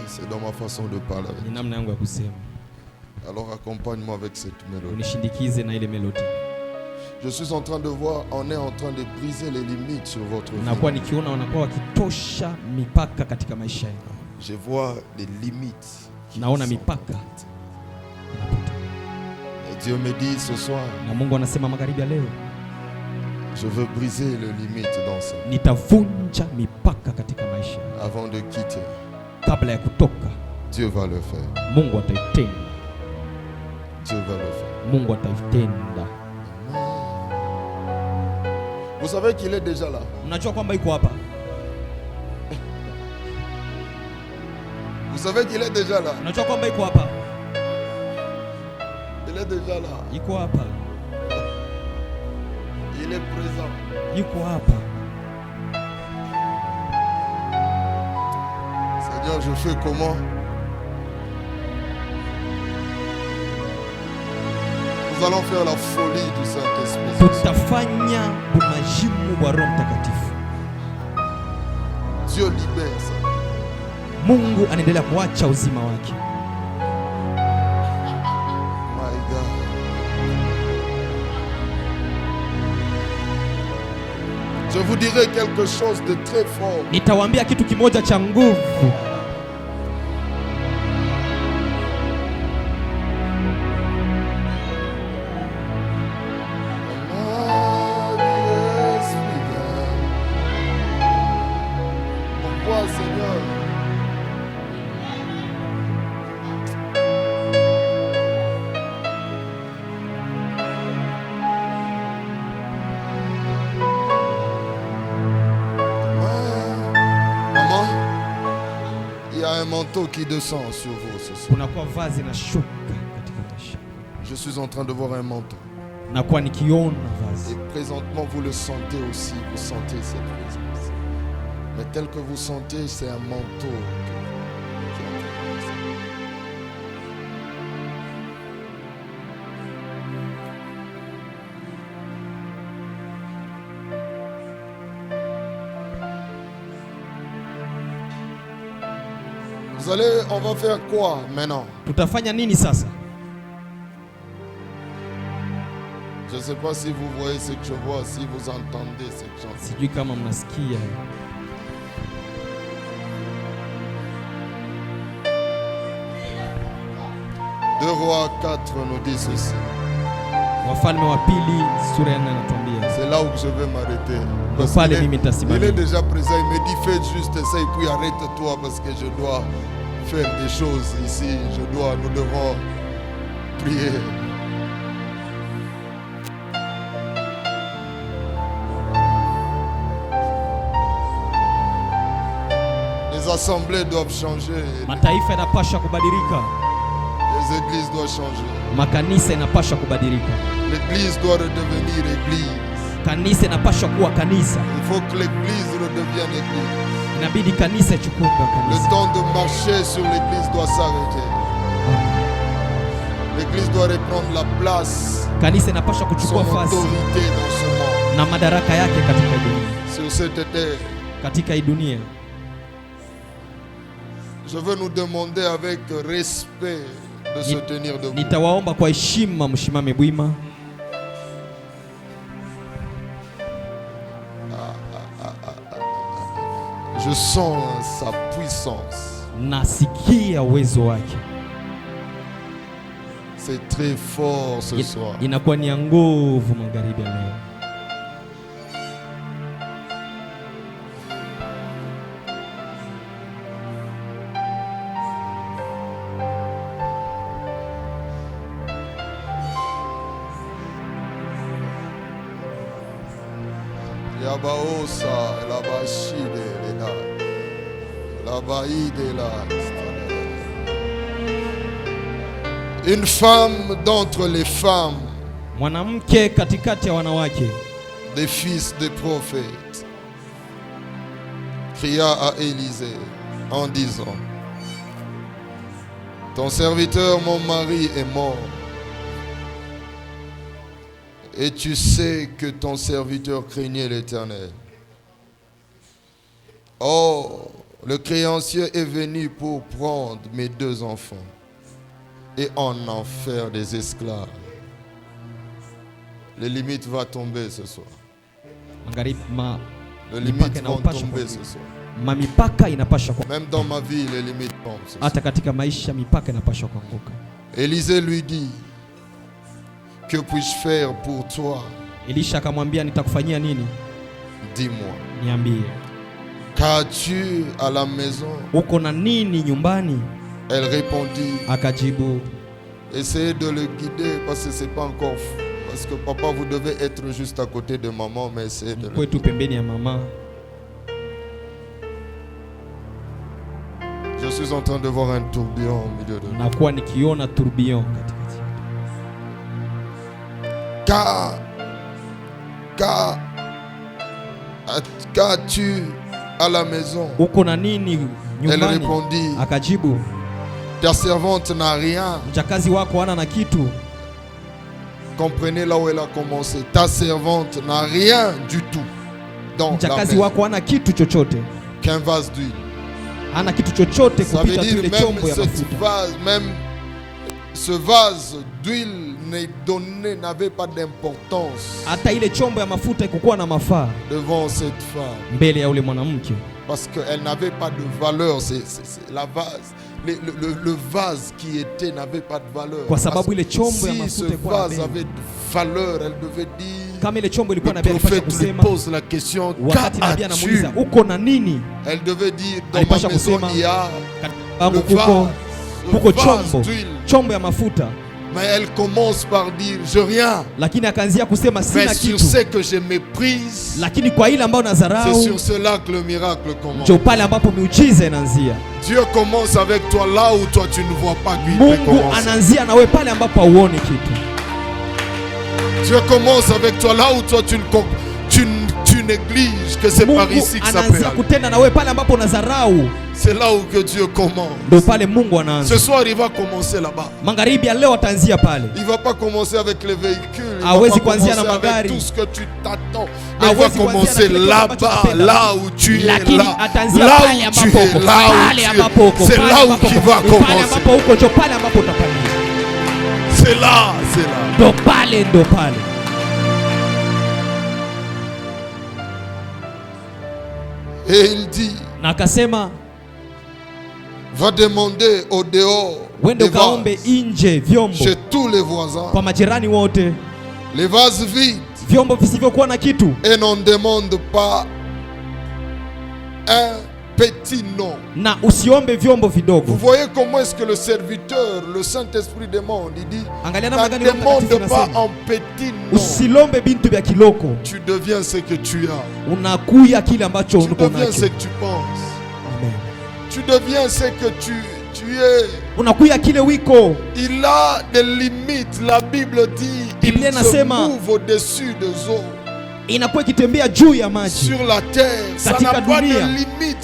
C'est dans ma façon de parler. Ni namna yangu ya kusema. Alors accompagne-moi avec cette mélodie. Unishindikize na ile mélodie. Je suis en train de voir, on est en train de briser les limites sur votre vie. Nakuwa nikiona wanakuwa wakitosha mipaka katika maisha yenu. Je vois des limites. Naona mipaka. Et Dieu me dit ce soir, na Mungu anasema magharibi ya leo, je veux briser les limites dans ça. Nitavunja mipaka katika maisha. Avant de quitter, kabla ya kutoka, Dieu va le faire. Mungu ataitenda. Dieu va le faire. Mungu ataitenda. Vous savez qu'il est déjà là. Mnajua kwamba yuko hapa. Vous savez qu'il est déjà là. Mnajua kwamba yuko hapa. Il est déjà là. Yuko hapa. Il est présent. Yuko hapa. Seigneur, je fais comment? Nous allons faire la folie du Saint-Esprit. Tutafanya umajimu wa Roho Mtakatifu. Dieu libère ça. Mungu anaendelea kuacha uzima wake. My God. Je vous dirai quelque chose de très fort. Nitawaambia kitu kimoja cha nguvu. Qui descend sur vous ce soir. Je suis en train de voir un manteau. Et présentement vous le sentez aussi, vous sentez cette présence. Mais tel que vous sentez, c'est un manteau. On va faire quoi maintenant? Tutafanya nini sasa? Je ne sais pas si vous voyez ce que je vois, si vous entendez ce que j'entends. Sijui kama mnasikia. 2 Rois 4 nous dit ceci. Wafalme wa pili sura ya 4 inatuambia. C'est là où je vais m'arrêter. Il est déjà présent, il me dit fais juste ça et puis arrête-toi parce que je dois faire des choses ici. Nous devons prier. Les assemblées doivent changer. Mataifa yanapaswa kubadilika. Les églises doivent changer. Makanisa yanapaswa kubadilika. L'église doit redevenir église. Kanisa inapaswa kuwa kanisa. Il faut que l'église redevienne église. Inabidi kanisa ichukue kanisa. Le temps de marcher sur l'église doit s'arrêter. L'église doit reprendre la place. Kanisa inapaswa kuchukua nafasi dans ce monde. Na madaraka yake katika dunia. Sur cette terre. Katika hii dunia. Je veux nous demander avec respect de se tenir debout. Nitawaomba kwa heshima mshimame bwima. Je sens sa puissance. Nasikia uwezo wake. C'est très fort ce soir. Inakuwa ni nguvu magharibi leo. Yabaosa, Labashide, Labaïde, une femme d'entre les femmes, mwanamke katikati ya wanawake, des fils des prophètes, cria à Élisée en disant: ton serviteur, mon mari, est mort. Et tu sais que ton serviteur craignait l'Éternel. Or, le créancier est venu pour prendre mes 2 enfants et en faire des esclaves. Les limites vont tomber ce soir. Les limites vont tomber ce soir. Même dans ma vie, les limites tombent ce soir. Élisée lui dit: que puis-je faire pour toi? Elisha akamwambia, nitakufanyia nini? Dis-moi. Niambie. Qu'as-tu à la maison? Uko na nini nyumbani? Elle répondit. Akajibu. Essayez de le guider parce que c'est pas encore fou. Parce que papa, vous devez être juste à côté de maman, mais essayez de le guider. Pembeni ya mama. Je suis en train de voir un tourbillon au milieu de nous. Nakuwa nikiona tourbillon katikati. Qu'as-tu à la maison? Uko na nini nyumbani? Elle répondit. Akajibu. Ta servante n'a rien. Mjakazi wako hana na kitu. Comprenez là où elle a commencé. Ta servante n'a rien du tout dans la maison. Wako hana kitu chochote. Qu'un vase d'huile. Hana kitu chochote kupita tu ile chombo ya mafuta. Même ce vase d'huile n'avait pas d'importance. Hata ile chombo ya mafuta ikukuwa na mafaa devant cette femme. Mbele ya ule mwanamke. Parce qu'elle n'avait pas de valeur. C'est la vase. Le vase qui était n'avait pas de valeur. Kwa sababu ile chombo ya mafuta ikuwa si ce vase avait de valeur, elle devait dire. Kama ile chombo ilikuwa na bei, elle pose la question: qu'as-tu? Uko na nini? Elle devait dire: dans ma maison il y a chombo ya mafuta. Mais elle commence par dire: je rien. Lakini akaanzia kusema sina kitu. Mais sur ce que je méprise. Lakini kwa ile ambayo nazarau. C'est sur cela que le miracle commence. Ndio pale ambapo miujiza inaanzia. Dieu commence avec toi là où toi tu ne vois pas qu'il Mungu anaanzia na wewe pale ambapo hauoni kitu. Dieu commence avec toi là où toi tu négliges que c'est par ici que ça peut aller. C'est là où que Dieu commence. Ce soir il va commencer là-bas. Il va pas commencer avec les véhicules. Il va pas commencer avec tout ce que tu t'attends. Mais il va commencer là-bas, là où tu es là. Là où tu es, là où tu es. C'est là où il va commencer. C'est là, c'est là. Et il dit, va demander au dehors des vases chez tous les voisins, les vases vides, et n'en demande pas un petit nom. Vous voyez comment est-ce que le serviteur, le Saint-Esprit demande. Il dit, ne demande pas un petit nom. Tu deviens ce que tu as. Tu deviens ce que tu penses. Amen. Tu deviens ce que tu es. Il a des limites. La Bible dit, il se move au-dessus des eaux. Inakuwa ikitembea juu ya maji sur la terre, katika dunia,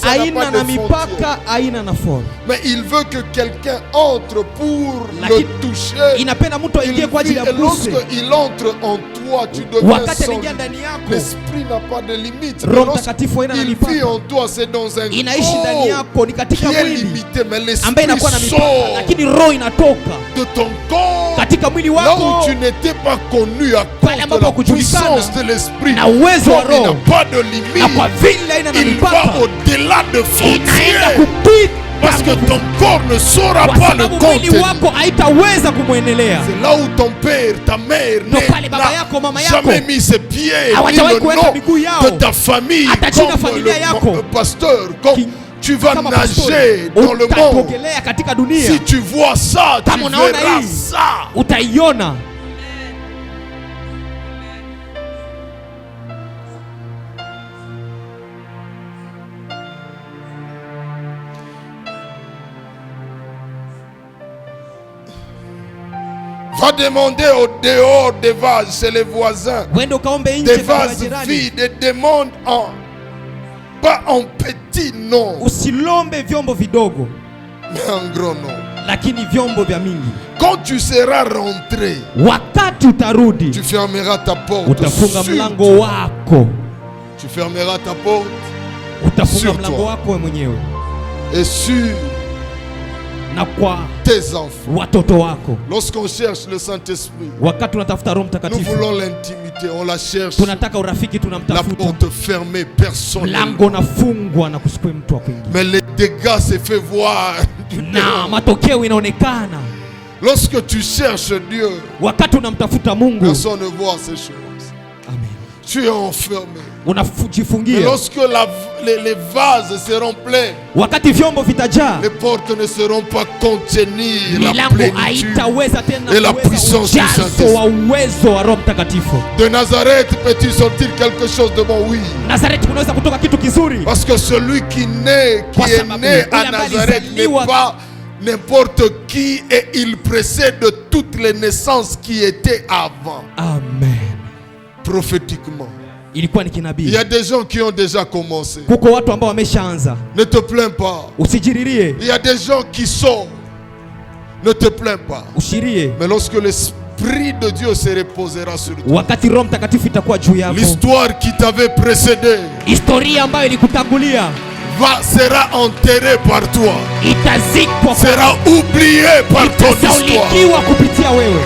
haina na mipaka, haina na forme. Mais il veut que quelqu'un entre pour le toucher. Inapenda mtu aingie kwa ajili ya mguse. Lorsque il entre en toi, tu deviens son. L'esprit n'a pas de limite. Il vit en toi, c'est dans un corps qui est limité, mais l'esprit sort lakini roho inatoka de ton corps. Katika mwili wako, là où tu n'étais pas connu à cause de la puissance de l'esprit. Na uwezo wa roho, il n'a pas de limite. Il va au-delà de frontières. Parce que ton corps ne saura pas le contenir. C'est là où ton père, ta mère n'a jamais mis ses pieds, ni le nom de ta famille, comme le pasteur, comme tu vas nager dans le monde. Si tu vois ça, tu verras ça. Va demander au dehors des vases chez les voisins. Des vases vides, demande pas en petit nom. Usilombe vyombo vidogo, mais en gros nom. Lakini vyombo vya mingi. Quand tu seras rentré, wakati utarudi, tu fermeras ta porte. Utafunga mlango wako. Tu fermeras ta porte. Utafunga mlango wako wewe mwenyewe. Et sur na kwa tes enfants. Watoto wako. Lorsqu'on cherche le Saint-Esprit, wakati tunatafuta Roho Mtakatifu, nous voulons l'intimité, on la cherche. Tunataka urafiki, tunamtafuta. La porte fermée, personne. Mlango unafungwa na kusikwe mtu wa kuingia. Mais les dégâts se fait voir. Na matokeo inaonekana. Lorsque tu cherches Dieu, wakati unamtafuta Mungu, personne ne voit ces choses. Amen. Tu es enfermé. Unajifungia. Mais lorsque les vases seront pleins, wakati vyombo vitajaa, les portes ne seront pas contenir la plénitude tena et la puissance du Saint-Esprit. Wa uwezo wa Roho Mtakatifu. De Nazareth peut-il sortir quelque chose de bon? Oui. Nazareth kunaweza kutoka kitu kizuri. Parce que celui qui est né à Nazareth n'est pas n'importe qui, et il précède toutes les naissances qui étaient avant. Amen. Prophétiquement. Ilikuwa ni kinabii. Il y a des gens qui ont déjà commencé. Kuko watu ambao wameshaanza. Ne te plains pas. Usijiririe. Il y a des gens qui sont. Ne te plains pas. Ushirie. Mais lorsque l'Esprit de Dieu se reposera sur toi, wakati Roho Mtakatifu itakuwa juu yako, l'histoire qui t'avait précédé, historia ambayo ilikutangulia, sera enterrée par toi, itazikwa, sera oubliée par ton histoire. kupitia wewe.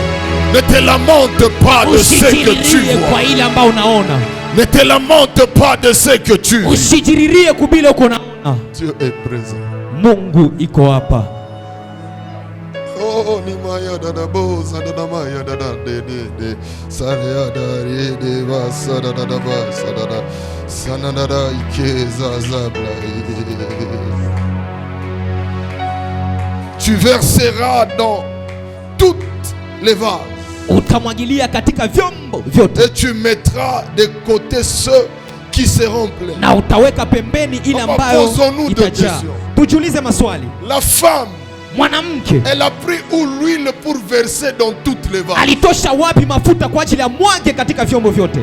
Ne te lamente pas de ce que tu vois. Kwa ile ambao unaona. Ne te lamente pas de ce que tu vis. Usijiririe kubile uko naona. Dieu est présent. Mungu iko hapa. Oh ni maya dada boza dada maya dada de sare adari de vasa dada vasa dada sanada ikeza zabla. Tu verseras dans toutes les vases. Utamwagilia katika vyombo vyote. Et tu mettras de côté ceux qui seront pleins. Na utaweka pembeni ile ambayo itajaa. Tujiulize maswali. La femme, mwanamke, elle a pris où l'huile pour verser dans toutes les vases? Alitosha wapi mafuta kwa ajili ya mwage katika vyombo vyote?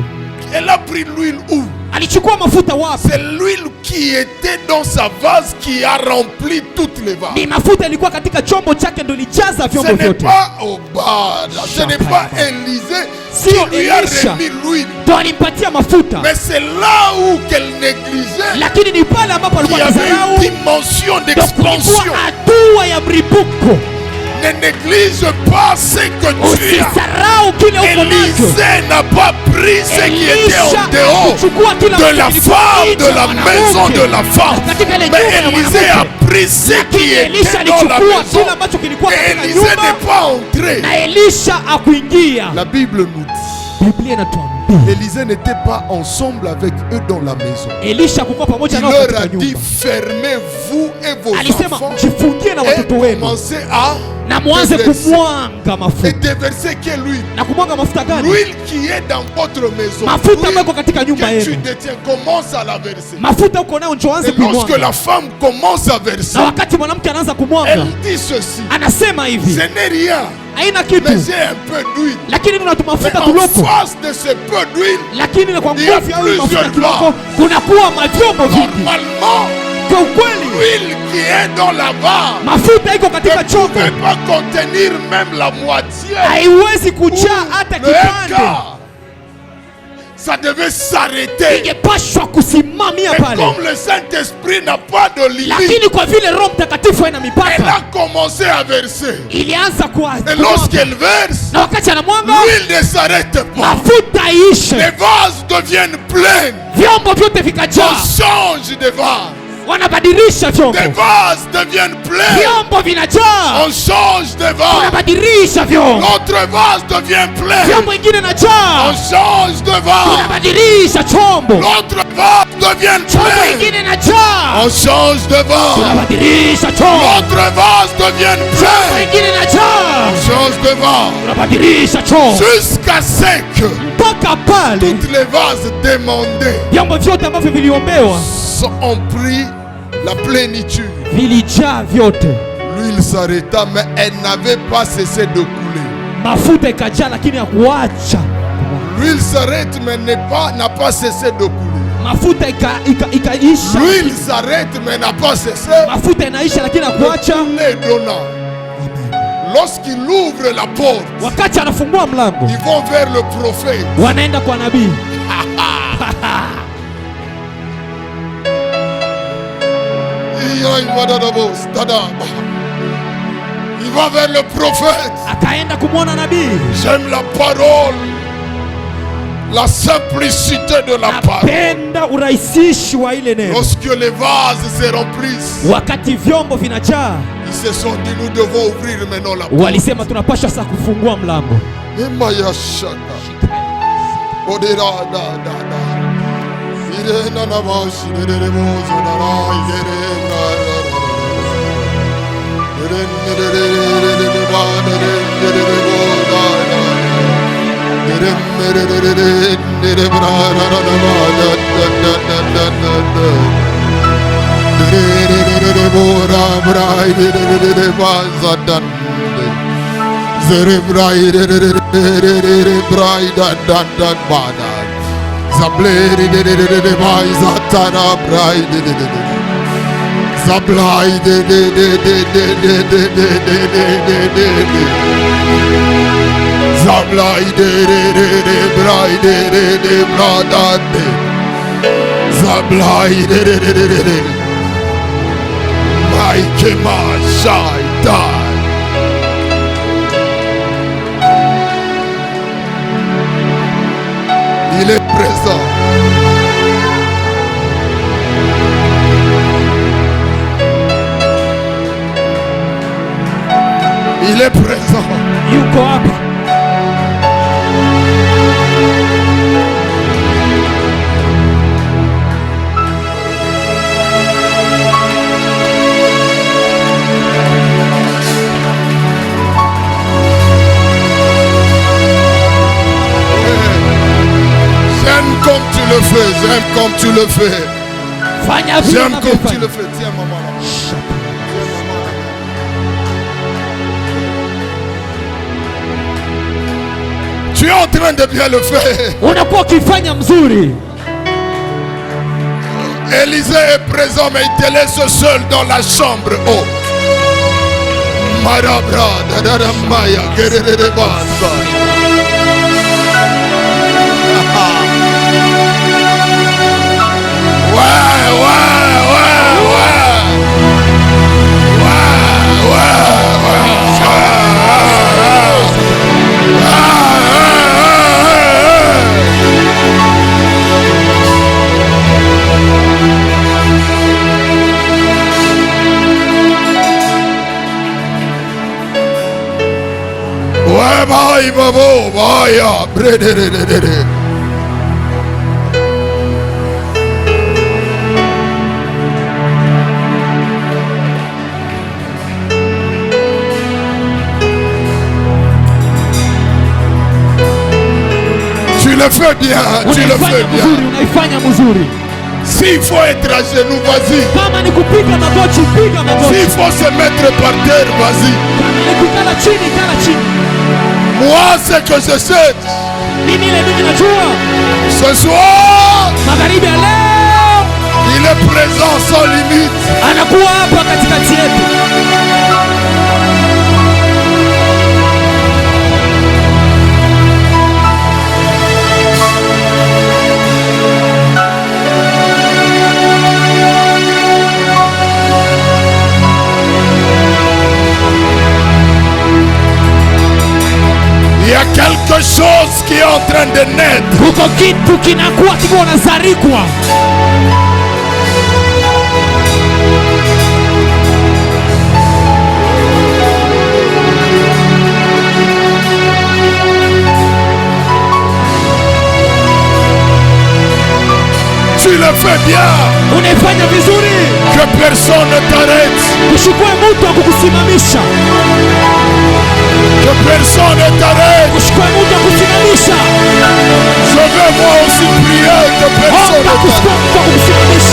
Elle a pris l'huile où? Alichukua mafuta wapi? C'est l'huile qui était dans sa vase qui a rempli toutes les vases. Ni mafuta ilikuwa katika chombo chake ndio ilijaza vyombo vyote. Ce n'est pas Obad, ce n'est pas Élisée qui lui a remis l'huile. Ndio alimpatia mafuta. Mais c'est là où qu'elle négligeait. Lakini ni pale ambapo alikuwa anasahau dimension d'expansion. Hatua ya mripuko. Ne néglige pas ce que tu as. Élisée n'a pas pris ce qui était en dehors de la femme, de la maison de la femme. Mais Élisée a pris ce qui était dans la maison. Et Élisée n'est pas entré. La Bible nous dit, Élisée n'était pas ensemble avec eux dans la maison. Il leur a dit, fermez-vous et vos enfants et commencez à déverser quelle huile? L'huile qui est dans votre maison. L'huile que tu détiens, commence à la verser. Et lorsque la femme commence à verser, elle dit ceci, ce n'est rien, mais j'ai un peu d'huile. Mais en face de ce peu d'huile, il y a plusieurs vases. Normalement, l'huile qui est dans la vase ne pouvait pas contenir même la moitié ou le quart. Ça devait s'arrêter. Et comme le Saint-Esprit n'a pas de limite, elle a commencé à verser. Et lorsqu'elle verse, l'huile ne s'arrête pas. Les vases deviennent pleins. On change de vase. Des vases deviennent pleins. On change de vase. L'autre vase devient plein. On change de vase. L'autre vase devient plein. On change de vase. L'autre vase devient plein. On change de vase. Jusqu'à ce que toutes les vases demandés ont pris la plénitude. L'huile s'arrêta, mais elle n'avait pas cessé de couler. Mafuta ikajaa lakini hakuacha. L'huile s'arrête mais n'a pas cessé de couler. Mafuta ikaisha. L'huile s'arrête mais n'a pas cessé. Mafuta inaisha lakini hakuacha. Lorsqu'il ouvre la porte, wakati anafungua mlango, ils vont vers le prophète. Wanaenda kwa nabii. Il va vers le prophète. Akaenda kumwona nabii. J'aime la parole, la simplicité de la parole. Napenda uraisishi wa ile neno. Lorsque les vases se remplissent, wakati vyombo vinajaa, ils se sont dit nous devons ouvrir maintenant la porte. Walisema tunapaswa sasa kufungua mlango. Emaya shaka. Odera da da da. Ire na na mashi de de mozo na ra ire na ra ra. Ire ne de de ba de de de bo da da. Ire me de de bra ra ra ra ba da da da da da da. Ire de bo ra bra de ba za da. Zere bra de bra da da da ba da. Zableri de mai zatara brai de Zablai de Zablai de brai de bradade Zablai de mai que machai dai. Il est présent. Il est présent. Yuko hapa. Comme tu le fais, j'aime comme tu le fais. J'aime comme tu le fais. Tiens maman là. Tu es en train de bien le faire. Unakuwa ukifanya mzuri. Élisée est présent mais il te laisse seul dans la chambre haute. Marabra dadara maya gerere basa. Tu le fais bien, tu le fais bien. S'il faut être à genoux, vas-y. S'il faut se mettre par terre, vas-y. Moi, ce que je sais, ce soir, il est présent sans limite. Il y a quelque chose qui est en train de naître. Tu le fais bien. Que personne ne t'arrête. Que personne ne t'arrête. Je veux moi aussi prier que personne ne t'arrête.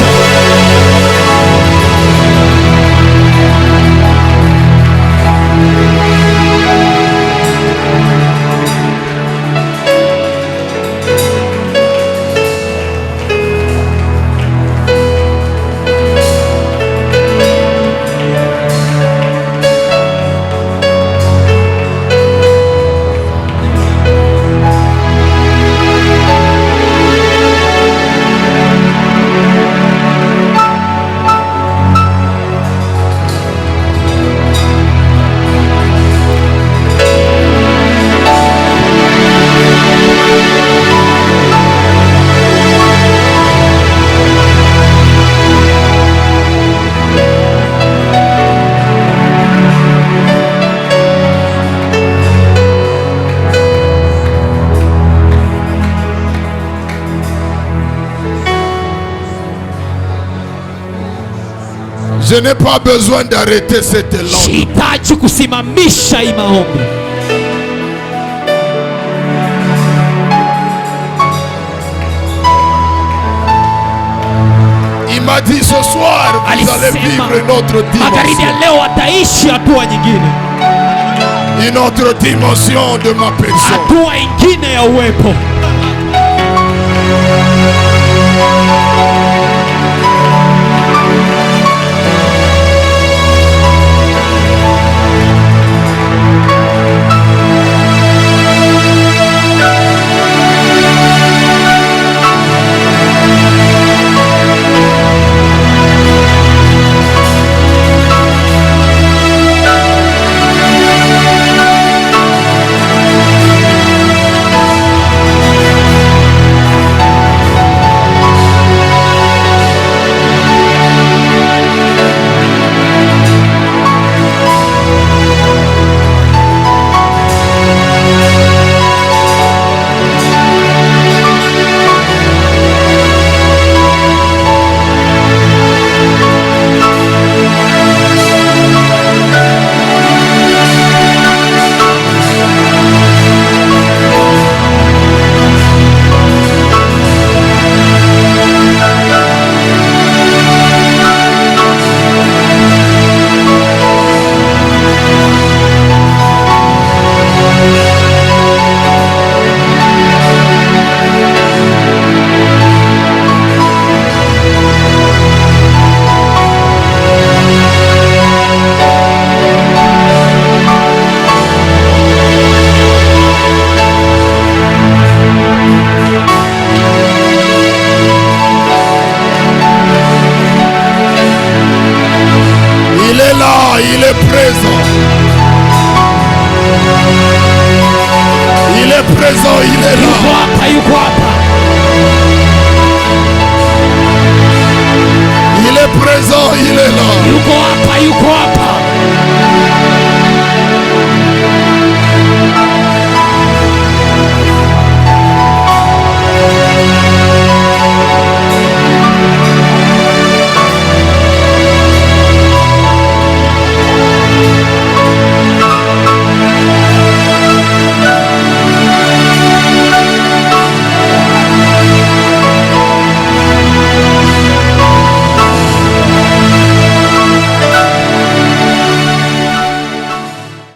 Je n'ai pas besoin d'arrêter cette langue. Sihitaji kusimamisha hii maombi. Il m'a dit ce soir, vous allez vivre une autre dimension. Une autre dimension de ma personne.